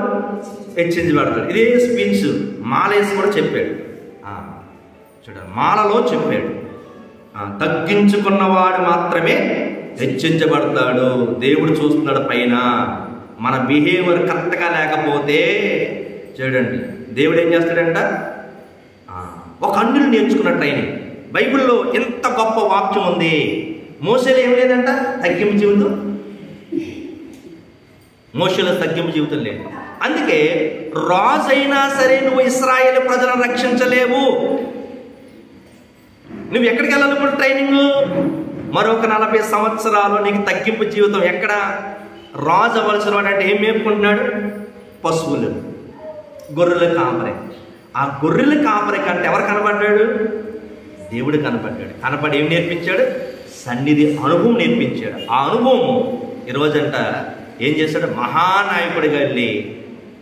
హెచ్చించబడతాడు. ఇదే స్పీచ్ మాలేసి కూడా చెప్పాడు. చూడండి, మాలలో చెప్పాడు, తగ్గించుకున్నవాడు మాత్రమే హెచ్చించబడతాడు. దేవుడు చూస్తున్నాడు పైన. మన బిహేవియర్ కరెక్ట్గా లేకపోతే చూడండి దేవుడు ఏం చేస్తాడంట? ఒక అన్యులు నేర్చుకున్న ట్రైనింగ్. బైబిల్లో ఎంత గొప్ప వాక్యం ఉంది. మోసేలో ఏం లేదంట? తగ్గింపు జీవితం. మోషేలో తగ్గింపు జీవితం లేదు. అందుకే రాజైనా సరే నువ్వు ఇశ్రాయేలు ప్రజలను రక్షించలేవు. నువ్వు ఎక్కడికి వెళ్ళాలి ఇప్పుడు ట్రైనింగ్? మరొక 40 సంవత్సరాలు నీకు తగ్గింపు జీవితం. ఎక్కడ? రాజు అవ్వాల్సిన వాడు అంటే ఏం మేపుకుంటున్నాడు? పశువులు, గొర్రెల కాపరి. ఆ గొర్రెల కాపరి కంటే ఎవరు కనబడ్డాడు? దేవుడు కనబడ్డాడు. కనబడి ఏం నేర్పించాడు? సన్నిధి అనుభవం నేర్పించాడు. ఆ అనుభవం ఈరోజంట ఏం చేశాడు? మహానాయకుడిగా వెళ్ళి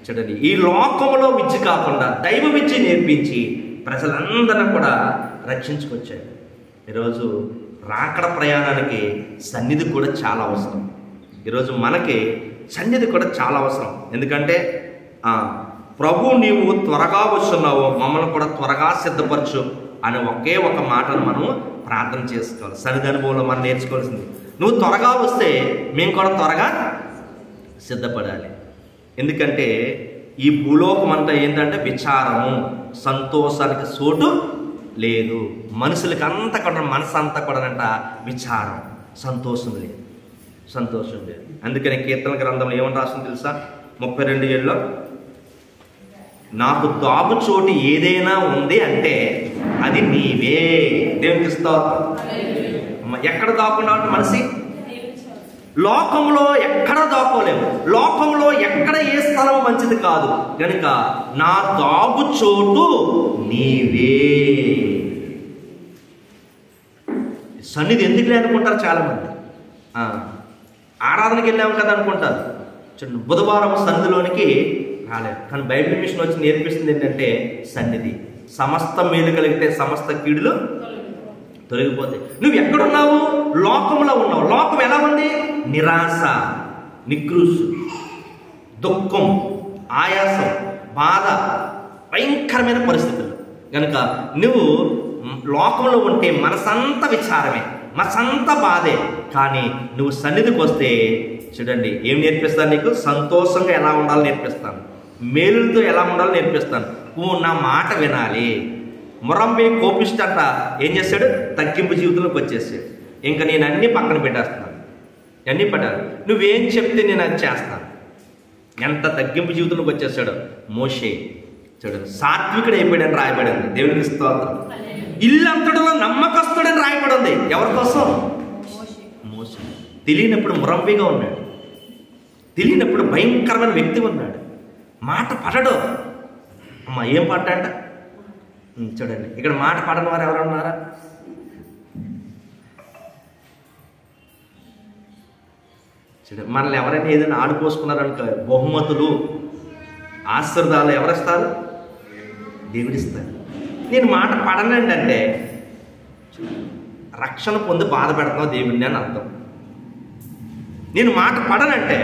చూడండి ఈ లోకంలో విద్య కాకుండా దైవ విద్య నేర్పించి ప్రజలందరూ కూడా రక్షించుకొచ్చాడు. ఈరోజు రాకడ ప్రయాణానికి సన్నిధి కూడా చాలా అవసరం. ఈరోజు మనకి సన్నిధి కూడా చాలా అవసరం. ఎందుకంటే ప్రభు నీవు త్వరగా వస్తున్నావు, మమ్మల్ని కూడా త్వరగా సిద్ధపరచు అని ఒకే ఒక మాటను మనం ప్రార్థన చేసుకోవాలి. సన్నిధి అనుభవంలో మనం నేర్చుకోవాల్సింది, నువ్వు త్వరగా వస్తే మేము కూడా త్వరగా సిద్ధపడాలి. ఎందుకంటే ఈ భూలోకం అంతా ఏంటంటే విచారము, సంతోషానికి చోటు లేదు. మనుషులకి అంతా కూడా మనసు అంతా కూడా అంట విచారం, సంతోషం లేదు, సంతోషం లేదు. అందుకని కీర్తన గ్రంథంలో ఏమని రాస్తుంది తెలుసా? 32:7 నాకు దాగు చోటు ఏదైనా ఉంది అంటే అది నీవే. దేవునికి స్తోత్రం. ఎక్కడ దాక్కున్నా మనిషి? లోకంలో ఎక్కడ దాక్కోలేము. లోకంలో ఎక్కడ ఏ స్థలం మంచిది కాదు. కనుక నా దాగు చోటు నీవే. సన్నిధి ఎందుకు లేదనుకుంటారు చాలామంది. ఆరాధనకి వెళ్ళాము కదా అనుకుంటారు. చూడండి, బుధవారం సన్నిధిలోనికి రాలేదు. కానీ బైబిల్ మిషన్ వచ్చి నేర్పిస్తుంది ఏంటంటే సన్నిధి. సమస్త మేలు కలిగితే సమస్త కీడులు తొలగిపోతాయి. నువ్వు ఎక్కడున్నావు? లోకంలో ఉన్నావు. లోకం ఎలా ఉంది? నిరాశ, నికృషు, దుఃఖం, ఆయాసం, బాధ, భయంకరమైన పరిస్థితులు. కనుక నువ్వు లోకంలో ఉంటే మనసంతా విచారమే, మనసంతా బాధే. కానీ నువ్వు సన్నిధికి వస్తే చూడండి ఏం నేర్పిస్తాను నీకు? సంతోషంగా ఎలా ఉండాలో నేర్పిస్తాను, మేలులతో ఎలా ఉండాలో నేర్పిస్తాను. నువ్వు నా మాట వినాలి. మొరంబే కోపిష్టంట ఏం చేశాడు? తగ్గింపు జీవితంలోకి వచ్చేసాడు. ఇంకా నేను అన్నీ పక్కన పెట్టేస్తున్నాను, అన్నీ పడ్డాను, నువ్వేం చెప్తే నేను అది చేస్తాను. ఎంత తగ్గింపు జీవితంలోకి వచ్చేసాడు మోషే. చూడండి, సాత్వికుడు అయిపోయాడని రాయబడింది. దేవునికి స్తోత్రం. ఇల్లంతటిలో నమ్మకస్తుడని రాయబడింది. ఎవరి కోసం? మోషే. తెలియనప్పుడు మురంబిగా ఉన్నాడు, తెలియనప్పుడు భయంకరమైన వ్యక్తి ఉన్నాడు, మాట పడడు. అమ్మ ఏం పాట అంట? చూడండి, ఇక్కడ మాట పడని వారు ఎవరు ఉన్నారా? మనల్ని ఎవరైనా ఏదైనా ఆడిపోసుకున్నారనుకో, బహుమతులు ఆశీర్వాదాలు ఎవరిస్తారు? దేవుడిస్తారు. నేను మాట పడనండి అంటే రక్షణ పొంది బాధ పెడతావు దేవుడిని అని అర్థం. నేను మాట పడనంటే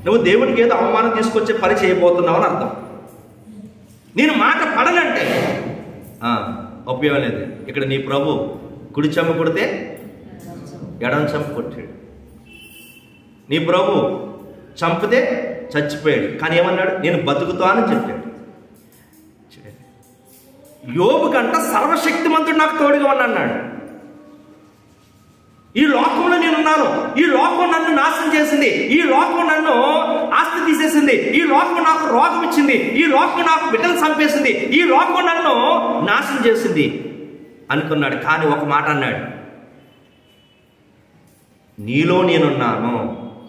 నువ్వు దేవుడికి ఏదో అవమానం తీసుకొచ్చే పని చేయబోతున్నావు అని అర్థం. నేను మాట పడనంటే ఉపయోగం లేదు. ఇక్కడ నీ ప్రభు కుడి చెంప కొడితే ఎడమ చెంప కొట్టాడు. నీ ప్రభు చంపితే చచ్చిపోయాడు, కానీ ఏమన్నాడు? నేను బతుకుతానని చెప్పాడు. యోబు కంట సర్వశక్తిమంతుడు నాకు తోడుగా ఉన్నాడు. ఈ లోకంలో నేనున్నాను, ఈ లోకం నన్ను నాశనం చేసింది, ఈ లోకం నన్ను ఆస్తి తీసేసింది, ఈ లోకం నాకు రోగం ఇచ్చింది, ఈ లోకం నాకు బిడ్డలు చంపేసింది, ఈ లోకం నన్ను నాశనం చేసింది అనుకున్నాడు. కానీ ఒక మాట అన్నాడు, నీలో నేనున్నాను,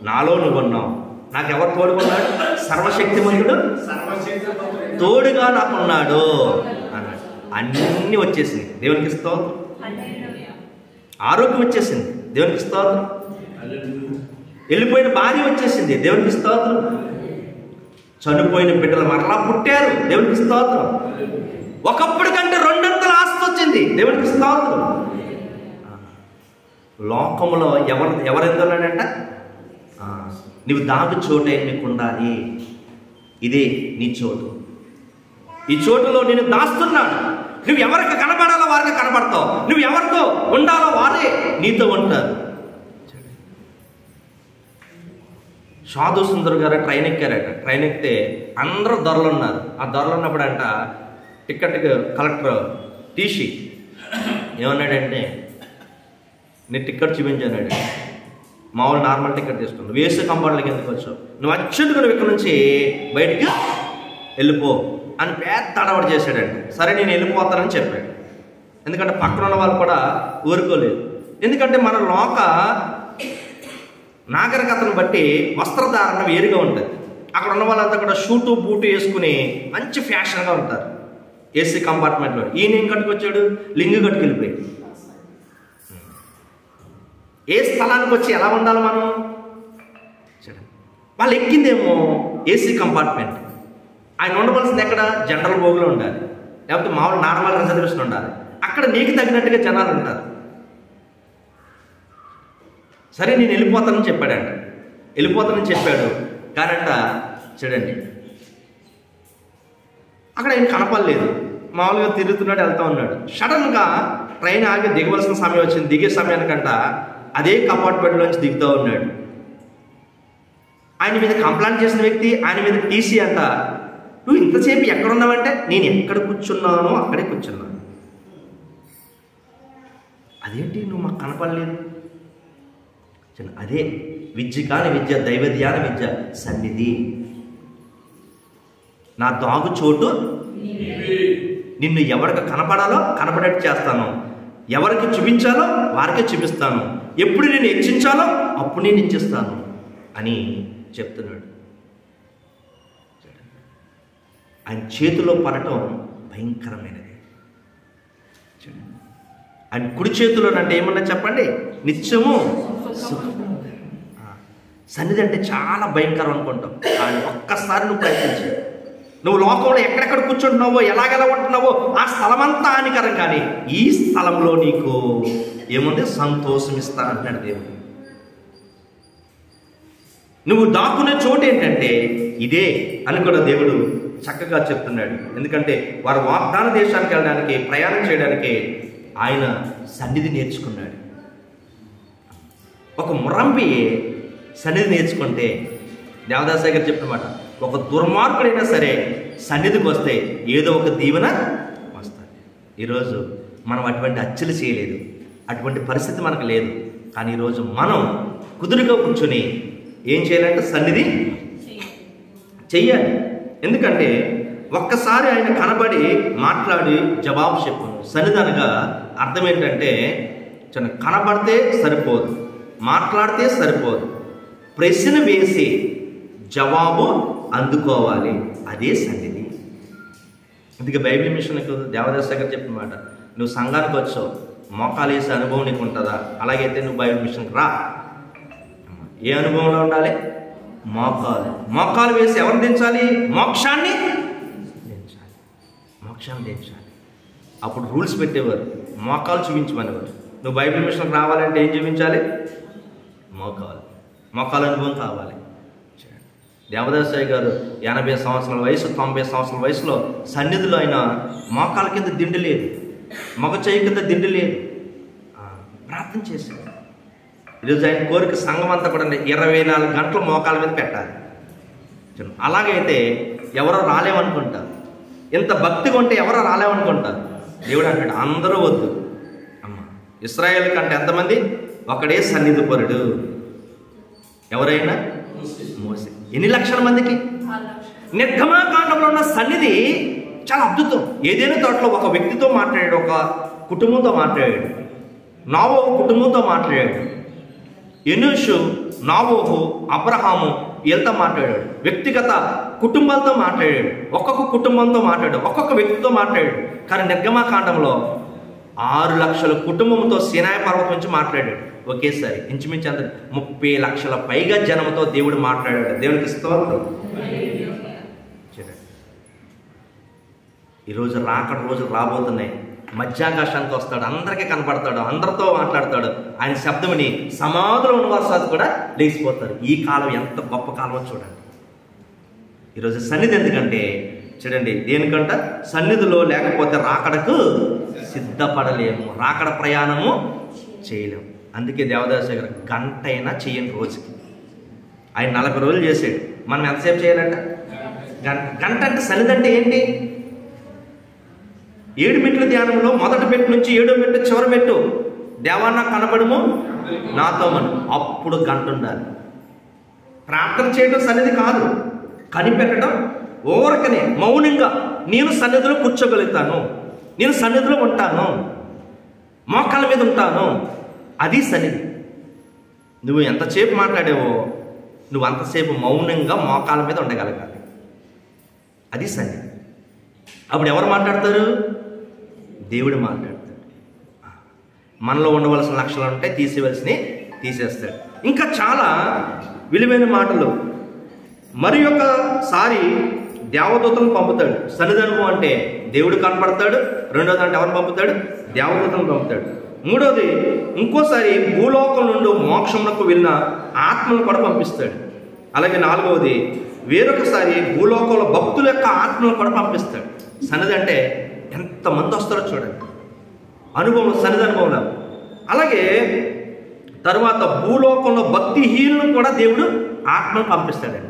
నాలో నువ్వున్నావు, నాకు ఎవరు తోడుకున్నాడు? సర్వశక్తిమంతుడు తోడుగా నాకున్నాడు అన్నాడు. అన్నీ వచ్చేసింది, దేవునికి స్తోత్రం. ఆరోగ్యం వచ్చేసింది, దేవునికి స్తోత్రం. వెళ్ళిపోయిన భార్య వచ్చేసింది, దేవునికి స్తోత్రం. చనిపోయిన బిడ్డలు మరలా పుట్టారు, దేవునికి స్తోత్రం. ఒకప్పుడు కంటే 200 ఆస్తి వచ్చింది, దేవునికి స్తోత్రం. లోకంలో ఎవరెందున్నాడంట? నువ్వు దాగు చోటే నీకు ఉండాలి, ఇదే నీ చోటు. ఈ చోటులో నేను దాస్తున్నాను. నువ్వు ఎవరికి కనపడాలో వారికి కనపడతావు, నువ్వు ఎవరితో ఉండాలో వారే నీతో ఉంటారు. సాధు సుందర్ గారు ట్రైన్ ఎక్కారట. ట్రైన్ ఎక్కితే అందరూ ధరలు ఉన్నారు. ఆ ధరలు ఉన్నప్పుడు అంట టికెట్ కలెక్టర్ టీసీ ఏమన్నాడంటే, నేను టికెట్ చూపించాడు. మామూలు నార్మల్ టికెట్ తీసుకున్నావు, వేసే కంపార్ట్మెంట్కి ఎందుకు వచ్చావు, నువ్వు అర్జెంటుగా ఇక్కడ నుంచి బయటికి వెళ్ళిపో అని పెద్ద అడవాడు చేశాడండి. సరే నేను వెళ్ళిపోతానని చెప్పాడు. ఎందుకంటే పక్కన ఉన్న వాళ్ళు కూడా ఊరుకోలేదు. ఎందుకంటే మన లోక నాగరికతను బట్టి వస్త్రధారణ వేరుగా ఉంటుంది. అక్కడ ఉన్న వాళ్ళంతా కూడా షూటు బూటు వేసుకుని మంచి ఫ్యాషన్గా ఉంటారు. ఏసీ కంపార్ట్మెంట్లో ఈయన ఏం కట్టుకొచ్చాడు? లింగు కట్టుకు వెళ్ళిపోయాడు. ఏ స్థలానికి వచ్చి ఎలా ఉండాలి మనం? వాళ్ళు ఎక్కిందేమో ఏసీ కంపార్ట్మెంట్, ఆయన ఉండవలసింది ఎక్కడ? జనరల్ బోగిలో ఉండాలి, లేకపోతే మామూలు నార్మల్ రిజర్వేషన్ ఉండాలి. అక్కడ నీకు తగినట్టుగా జనాలు ఉంటారు. సరే నేను వెళ్ళిపోతానని చెప్పాడంట. వెళ్ళిపోతానని చెప్పాడు కానంట చూడండి, అక్కడ ఆయన కనపడలేదు. మామూలుగా తిరుగుతున్నాడు, వెళ్తూ ఉన్నాడు. సడన్గా ట్రైన్ ఆగి దిగవలసిన సమయం వచ్చింది. దిగే సమయానికంట అదే కంపార్ట్మెంట్లోంచి దిగుతూ ఉన్నాడు. ఆయన మీద కంప్లైంట్ చేసిన వ్యక్తి, ఆయన మీద టీసీ అంట, నువ్వు ఇంతసేపు ఎక్కడున్నావంటే నేను ఎక్కడ కూర్చున్నానో అక్కడే కూర్చున్నాను. అదేంటి నువ్వు మాకు కనపడలేదు? అదే విద్య కాని విద్య, దైవ ధ్యాన విద్య, సన్నిధి. నా దాగు చోటు నిన్ను ఎవరికి కనపడాలో కనపడేట్టు చేస్తాను, ఎవరికి చూపించాలో వారికే చూపిస్తాను, ఎప్పుడు నేను హెచ్చించాలో అప్పుడు నేను హెచ్చిస్తాను అని చెప్తున్నాడు. ఆయన చేతిలో పడటం భయంకరమైనది. ఆయన కుడి చేతిలో అంటే ఏమన్నా చెప్పండి, నిత్యము సన్నిధి అంటే చాలా భయంకరం అనుకుంటాం. కానీ ఒక్కసారి నువ్వు ప్రయత్నించు. నువ్వు లోకంలో ఎక్కడెక్కడ కూర్చుంటున్నావో, ఎలాగెలా ఉంటున్నావో ఆ స్థలమంతా హానికరం, కానీ ఈ స్థలంలో నీకు ఏముంది? సంతోషం ఇస్తానంటున్నాడు దేవుడు. నువ్వు దాక్కునే చోటు ఏంటంటే ఇదే అని కూడా దేవుడు చక్కగా చెప్తున్నాడు. ఎందుకంటే వారు వాగ్దాన దేశానికి వెళ్ళడానికి, ప్రయాణం చేయడానికి ఆయన సన్నిధి నేర్చుకున్నాడు. ఒక మురంబి సన్నిధి నేర్చుకుంటే, దేవదాస్ గారు చెప్పినమాట, ఒక దుర్మార్గుడైనా సరే సన్నిధికి వస్తే ఏదో ఒక దీవెన వస్తుంది. ఈరోజు మనం అటువంటి హత్యలు చేయలేదు, అటువంటి పరిస్థితి మనకు లేదు. కానీ ఈరోజు మనం కుదురుగా కూర్చొని ఏం చేయాలంటే సన్నిధి చెయ్యాలి. ఎందుకంటే ఒక్కసారి ఆయన కనబడి మాట్లాడి జవాబు చెప్పు. సన్నిధి అనగా అర్థం ఏంటంటే కనబడితే సరిపోదు, మాట్లాడితే సరిపోదు, ప్రశ్న వేసి జవాబు అందుకోవాలి, అదే సన్నిధి. అందుకే బైబిల్ మిషన్కు దేవదాస్ దగ్గర చెప్పిన మాట, నువ్వు సంఘానికి వచ్చావు, మోకాలు వేసే అనుభవం నీకు ఉంటుందా? అలాగైతే నువ్వు బైబిల్ మిషన్కి రా. ఏ అనుభవంలో ఉండాలి? మోకాలు వేసి ఎవరిని దించాలి? మోక్షాన్ని దించాలి. మోక్షాన్ని దించాలి. అప్పుడు రూల్స్ పెట్టేవారు, మోకాలు చూపించమనేవారు. నువ్వు బైబిల్ మిషన్కి రావాలంటే ఏం చూపించాలి? మోకాలు అనుభవం కావాలి. దేవదాసయ్య గారు 80 సంవత్సరాల వయసు, 90 సంవత్సరాల వయసులో సన్నిధిలో ఆయన మోకాల కింద దిండు లేదు, మగ చేయి కింద దిండు లేదు, ప్రార్థన చేశాడు. ఈరోజు ఆయన కోరిక సంఘం అంతా కూడా 24 గంటలు మోకాల మీద పెట్టాలి. అలాగైతే ఎవరో రాలేమనుకుంటారు. ఇంత భక్తిగా ఉంటే ఎవరో రాలేమనుకుంటారు. దేవుడు అంటాడు అందరూ వద్దు. అమ్మ ఇశ్రాయేల్ కంటే ఎంతమంది? ఒకడే సన్నిధి పరుడు. ఎవరైనా? మోసే. ఎన్ని లక్షల మందికి? నిర్గమాకాండంలో ఉన్న సన్నిధి చాలా అద్భుతం. ఏదైనా తోటలో ఒక వ్యక్తితో మాట్లాడాడు, ఒక కుటుంబంతో మాట్లాడాడు. నోవహు కుటుంబంతో మాట్లాడాడు. ఎనోషు, నోవహు, అబ్రహాము వీళ్ళతో మాట్లాడాడు. వ్యక్తిగత కుటుంబాలతో మాట్లాడాడు. ఒక్కొక్క కుటుంబంతో మాట్లాడాడు, ఒక్కొక్క వ్యక్తితో మాట్లాడాడు. కానీ నిర్గమాకాండంలో 6 లక్షల కుటుంబంతో సీనాయి పర్వతం నుంచి మాట్లాడాడు ఒకేసారి. ఇంచుమించు అంత 30 లక్షల పైగా జనంతో దేవుడు మాట్లాడాడు. దేవునికి స్తోత్రం. ఈరోజు రాకడ రోజులు రాబోతున్నాయి. మధ్యాకాశానికి వస్తాడు, అందరికీ కనపడతాడు, అందరితో మాట్లాడతాడు. ఆయన శబ్దముని సమాధిలో ఉన్న వారు కూడా లేచిపోతారు. ఈ కాలం ఎంత గొప్ప కాలమో చూడండి. ఈరోజు సన్నిధి ఎందుకంటే చూడండి, దేనికంట? సన్నిధిలో లేకపోతే రాకడకు సిద్ధపడలేము, రాకడ ప్రయాణము చేయలేము. అందుకే దేవదాసయ్య గారు గంట అయినా చేయని రోజుకి. ఆయన 40 రోజులు చేసాడు. మనం ఎంతసేపు చేయాలంట? గంట అంటే సన్నిధి అంటే ఏంటి? 7 మెట్ల ధ్యానంలో మొదటి మెట్టు నుంచి 7వ మెట్టు చివరి మెట్టు దేవాన్న కనబడము నాతో మనం. అప్పుడు గంట ఉండాలి. ప్రార్థన చేయడం సన్నిధి కాదు, కనిపెట్టడం. ఓరకనే మౌనంగా నేను సన్నిధిలో కూర్చోగలుగుతాను, నేను సన్నిధిలో ఉంటాను, మోకాళ్ళ మీద ఉంటాను, అది సన్నిధి. నువ్వు ఎంతసేపు మాట్లాడావో నువ్వు అంతసేపు మౌనంగా మోకాళ్ళ మీద ఉండగలగాలి. అది సన్నిధి. అప్పుడు ఎవరు మాట్లాడతారు? దేవుడు మాట్లాడతాడు. మనలో ఉండవలసిన లక్షణాలు ఉంటాయి, తీసేవలసినవి తీసేస్తాడు. ఇంకా చాలా విలువైన మాటలు. మరి ఒకసారి దేవదూతలను పంపుతాడు. సన్నిధి అనుభవం అంటే దేవుడు కనపడతాడు. రెండోది అంటే ఎవరు పంపుతాడు? దేవదూతలను పంపుతాడు. మూడోది ఇంకోసారి భూలోకం నుండి మోక్షమునకు వెళ్ళిన ఆత్మను కూడా పంపిస్తాడు. అలాగే నాలుగవది వేరొకసారి భూలోకంలో భక్తుల యొక్క ఆత్మను కూడా పంపిస్తాడు. సన్నిధి అంటే ఎంతమంది వస్తారో చూడండి, అనుభవం, సన్నిధి అనుభవం. అలాగే తర్వాత భూలోకంలో భక్తిహీనులను కూడా దేవుడు ఆత్మను పంపిస్తాడండి.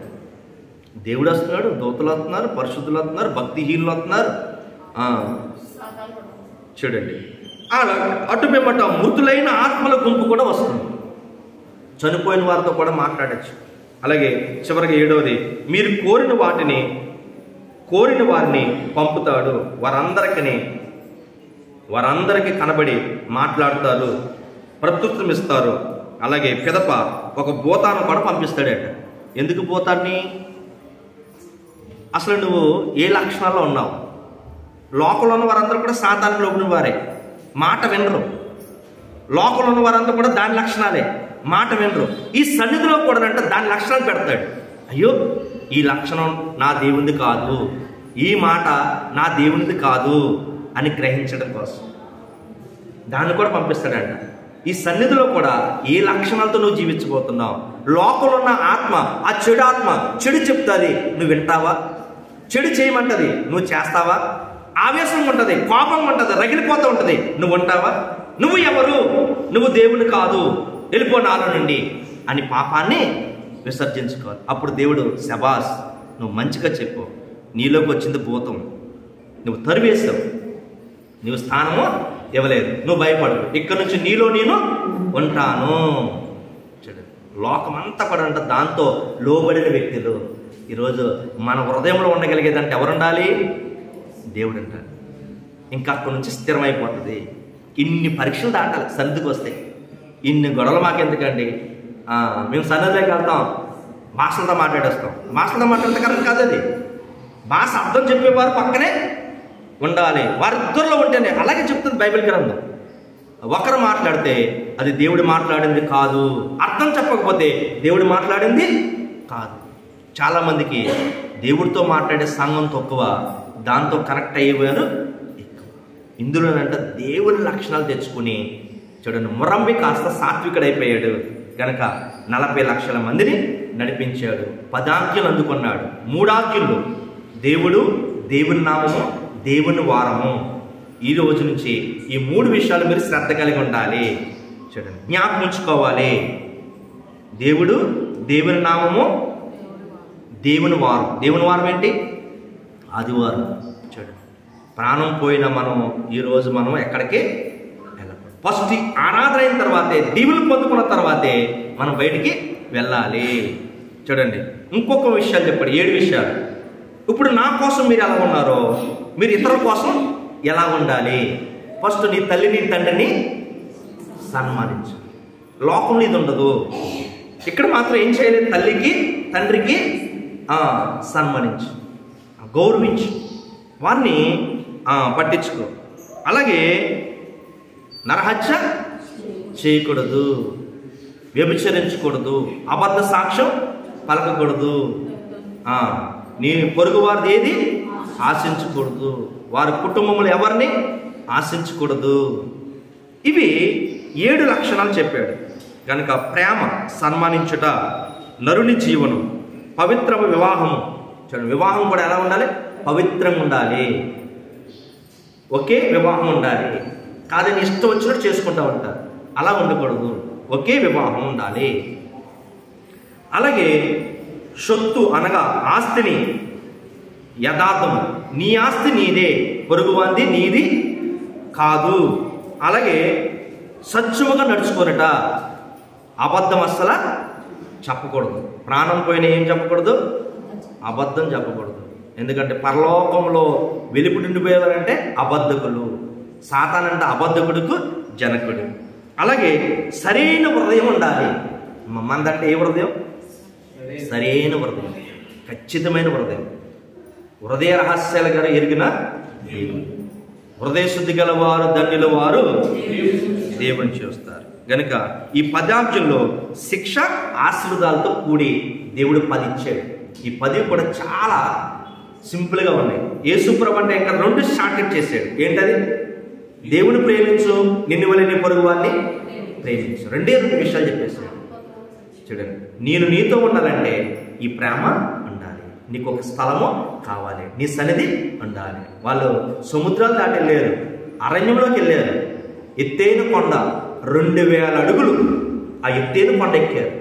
దేవుడు వస్తున్నాడు, దూతలు వస్తున్నారు, పరిశుద్ధులు వస్తున్నారు, భక్తిహీనులు వస్తున్నారు. చూడండి, అలా అటు పిమ్మట మృతులైన ఆత్మల గుంపు కూడా వస్తుంది. చనిపోయిన వారితో కూడా మాట్లాడచ్చు. అలాగే చివరికి 7వది మీరు కోరిన వారిని పంపుతాడు. వారందరికీ కనబడి మాట్లాడతారు, ప్రత్యుత్తరం ఇస్తారు. అలాగే పిదప ఒక భూతాన్ని కూడా పంపిస్తాడట. ఎందుకు భూతాన్ని? అసలు నువ్వు ఏ లక్షణాల్లో ఉన్నావు? లోకంలో ఉన్న వారందరూ కూడా సాతానికి లోబడిన వారే, మాట వినరు. లోకంలో ఉన్న వారందరూ కూడా దాని లక్షణాలే, మాట వినరు. ఈ సన్నిధిలో కూడా అంటే దాని లక్షణాలు పెడతాడు. అయ్యో ఈ లక్షణం నా దేవునిది కాదు, ఈ మాట నా దేవునిది కాదు అని గ్రహించడం కోసం దాన్ని కూడా పంపిస్తాడంట. ఈ సన్నిధిలో కూడా ఏ లక్షణాలతో నువ్వు జీవించబోతున్నావు? లోకంలో ఉన్న ఆత్మ, ఆ చెడు ఆత్మ చెడు చెప్తుంది, నువ్వు వింటావా? చెడు చేయమంటది, నువ్వు చేస్తావా? ఆవేశం ఉంటుంది, కోపం ఉంటుంది, రగిలిపోతూ ఉంటుంది, నువ్వు ఉంటావా? నువ్వు ఎవరు? నువ్వు దేవుని కాదు, వెళ్ళిపో నాలో నుండి అని పాపాన్ని విసర్జించుకోవాలి. అప్పుడు దేవుడు శబాస్, నువ్వు మంచిగా చెప్పు, నీలోకి వచ్చింది భూతం, నువ్వు తరివేసావు, నువ్వు స్థానము ఇవ్వలేదు, నువ్వు భయపడు, ఇక్కడ నుంచి నీలో నేను ఉంటాను. చూడండి, లోకమంతా కూడా అంటే దాంతో లోబడిన వ్యక్తులు. ఈరోజు మన హృదయంలో ఉండగలిగేదంటే ఎవరు ఉండాలి? దేవుడు అంటారు. ఇంకా అక్కడి నుంచి స్థిరమైపోతుంది. ఇన్ని పరీక్షలు దాటాలి సన్నిధికి వస్తే. ఇన్ని గొడవలు మాకెందుకండి? మేము సన్నిధిలోకి వెళ్తాం, భాషలతో మాట్లాడేస్తాం. భాషలతో మాట్లాడితే కరెక్ట్ కాదు. అది భాష అర్థం చెప్పేవారు పక్కనే ఉండాలి, వారిద్దరిలో ఉంటేనే. అలాగే చెప్తుంది బైబిల్ గ్రంథం. ఒకరు మాట్లాడితే అది దేవుడు మాట్లాడింది కాదు, అర్థం చెప్పకపోతే దేవుడు మాట్లాడింది కాదు. చాలామందికి దేవుడితో మాట్లాడే సంఘం తక్కువ, దాంతో కనెక్ట్ అయ్యేవారు ఎక్కువ. ఇందులోనంట దేవుని లక్షణాలు తెచ్చుకుని చూడండి, మురంబి కాస్త సాత్వికుడైపోయాడు కనుక 40 లక్షల మందిని నడిపించాడు. 10 ఆజ్ఞలు అందుకున్నాడు. 3 ఆజ్ఞలు దేవుడు, దేవుని నామము, దేవుని వారము. ఈ రోజు నుంచి ఈ 3 విషయాలు మీరు శ్రద్ధ కలిగి ఉండాలి. చూడండి, జ్ఞాపకం ఉంచుకోవాలి. దేవుడు, దేవుని నామము, దేవుని వారం. దేవుని వారం ఏంటి? ఆదివారం. చూడండి, ప్రాణం పోయిన మనం ఈరోజు మనం ఎక్కడికి వెళ్ళకూడదు. ఫస్ట్ ఆరాధన అయిన తర్వాతే, దీవులు పొందుకున్న తర్వాతే మనం బయటికి వెళ్ళాలి. చూడండి, ఇంకొక విషయాలు చెప్పండి, 7 విషయాలు. ఇప్పుడు నా కోసం మీరు ఎలా ఉన్నారో మీరు ఇతరుల కోసం ఎలా ఉండాలి. ఫస్ట్ నీ తల్లిని తండ్రిని సన్మానించు. లోకంలో ఇది ఉండదు, ఇక్కడ మాత్రం ఏం చేయలేదు, తల్లికి తండ్రికి సన్మానించు, గౌరవించు, వారిని పట్టించుకో. అలాగే నరహత్య చేయకూడదు, వ్యభిచరించకూడదు, అబద్ధ సాక్ష్యం పలకకూడదు, నీ పొరుగు వారిది ఏది ఆశించకూడదు, వారి కుటుంబంలో ఎవరిని ఆశించకూడదు. ఇవి 7 లక్షణాలు చెప్పాడు. కనుక ప్రేమ, సన్మానించుట, నరుని జీవనం, పవిత్ర వివాహము. చూడండి, వివాహం కూడా ఎలా ఉండాలి? పవిత్రంగా ఉండాలి. ఒకే వివాహం ఉండాలి, కాదని ఇష్టం వచ్చినట్టు చేసుకుంటూ ఉంటారు, అలా ఉండకూడదు. ఒకే వివాహం ఉండాలి. అలాగే సొత్తు అనగా ఆస్తిని యథార్థము, నీ ఆస్తి నీదే, పొరుగువాంది నీది కాదు. అలాగే సత్యముగా నడుచుకోనట, అబద్ధం అస్సలు చెప్పకూడదు. ప్రాణం పోయిన ఏం చెప్పకూడదు? అబద్ధం చెప్పకూడదు. ఎందుకంటే పరలోకంలో వెలుపు నిండిపోయేవారంటే అబద్ధకులు, సాతానంటే అబద్ధకుడుకు జనకుడు. అలాగే సరైన హృదయం ఉండాలి. మందంటే ఏ హృదయం? సరైన హృదయం, ఖచ్చితమైన హృదయం. హృదయ రహస్యాలు గారు ఎరిగిన దేవుడు. హృదయ శుద్ధి గల వారు ధన్యుల వారు దేవుని చూస్తారు. గనుక ఈ 10 ఆజ్ఞల్లో శిక్ష ఆశీర్వాదాలతో కూడి దేవుడు 10 ఇచ్చాడు. ఈ 10 కూడా చాలా సింపుల్గా ఉన్నాయి. యేసుప్రభు అంటే ఇంకా 2 షార్ట్కట్ చేశాడు. ఏంటది? దేవుని ప్రేమించు, నిన్ను వలె నీ పొరుగు వారిని ప్రేమించు. 2 విషయాలు చెప్పేశాడు. చూడండి, నేను నీతో ఉండాలంటే ఈ ప్రేమ ఉండాలి, నీకు ఒక స్థలము కావాలి, నీ సన్నిధి ఉండాలి. వాళ్ళు సముద్రాలు దాటి వెళ్ళారు, అరణ్యంలోకి వెళ్ళారు, ఎత్తైన కొండ 2000 అడుగులు ఆ ఎత్తైన కొండ ఎక్కారు.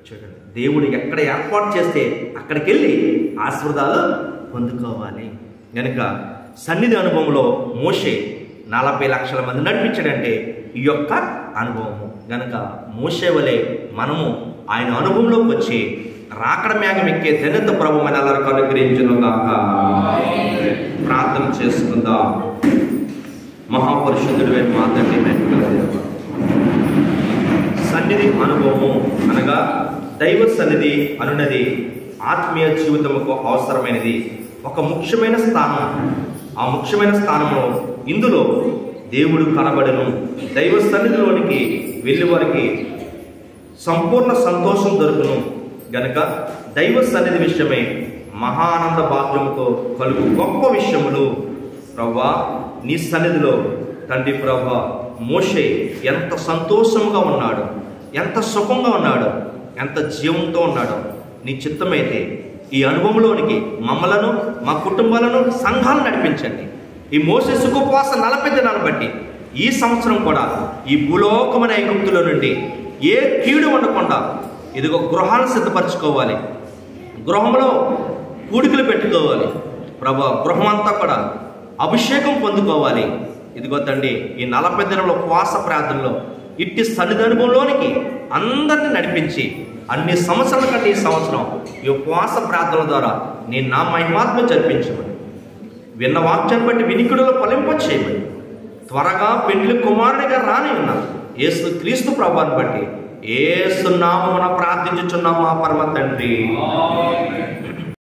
చూడండి, దేవుడు ఎక్కడ ఏర్పాటు చేస్తే అక్కడికి వెళ్ళి ఆశీర్వాదాలు పొందుకోవాలి. కనుక సన్నిధి అనుభవంలో మోషే 40 లక్షల మంది నడిపించాడంటే ఈ యొక్క అనుభవము. గనక మోషే వలె మనము ఆయన అనుభవంలోకి వచ్చి రాకడ మేఘం ఎక్కే ధన్యత ప్రభు మన అందరికీ అనుగ్రహించునుగాక. ప్రార్థన చేసుకుందాం. మహాపరిశుద్ధుడు మా తండ్రి, సన్నిధి అనుభవము అనగా దైవ సన్నిధి అనున్నది ఆత్మీయ జీవితముకు అవసరమైనది, ఒక ముఖ్యమైన స్థానం. ఆ ముఖ్యమైన స్థానంలో ఇందులో దేవుడు కనబడను. దైవ సన్నిధిలోనికి వెళ్ళి వారికి సంపూర్ణ సంతోషం దొరుకును. గనక దైవ సన్నిధి విషయమై మహానంద భాగ్యముతో కలుగు గొప్ప విషయములు ప్రభువా నీ సన్నిధిలో తండ్రి ప్రభువా మోషే ఎంత సంతోషంగా ఉన్నాడు, ఎంత సుఖంగా ఉన్నాడు, ఎంత జీవంతో ఉన్నాడు. నీ చిత్తమైతే ఈ అనుభవంలోనికి మమ్మలను, మా కుటుంబాలను, సంఘాలను నడిపించండి. ఈ మోసే సుఖోపవాస 40 దినాలను బట్టి ఈ సంవత్సరం కూడా ఈ భూలోకమైన ఐగుప్తుల నుండి ఏ కీడు ఉండకుండా ఇదిగో గృహాలను సిద్ధపరచుకోవాలి, గృహంలో కూడికలు పెట్టుకోవాలి ప్రభా, గృహం అంతా కూడా అభిషేకం పొందుకోవాలి. ఇదిగో తండ్రి, ఈ 40 దినంలో ఉపవాస ప్రార్థనలో ఇట్టి సన్నిధి అనుభవంలోనికి అందరినీ నడిపించి అన్ని సంవత్సరాల కంటే ఈ సంవత్సరం ఈ ఉపవాస ప్రార్థనల ద్వారా నేను నా మహిమాత్మ జరిపించమని, విన్న వాక్యాన్ని బట్టి వినికిడులో ఫలింపచేయమని, త్వరగా పెండ్లి కుమారుడిగా రాని ఉన్న యేసు క్రీస్తు ప్రభువుని బట్టి యేసు నామమున ప్రార్థించుచున్నాం మా పరమ తండ్రి.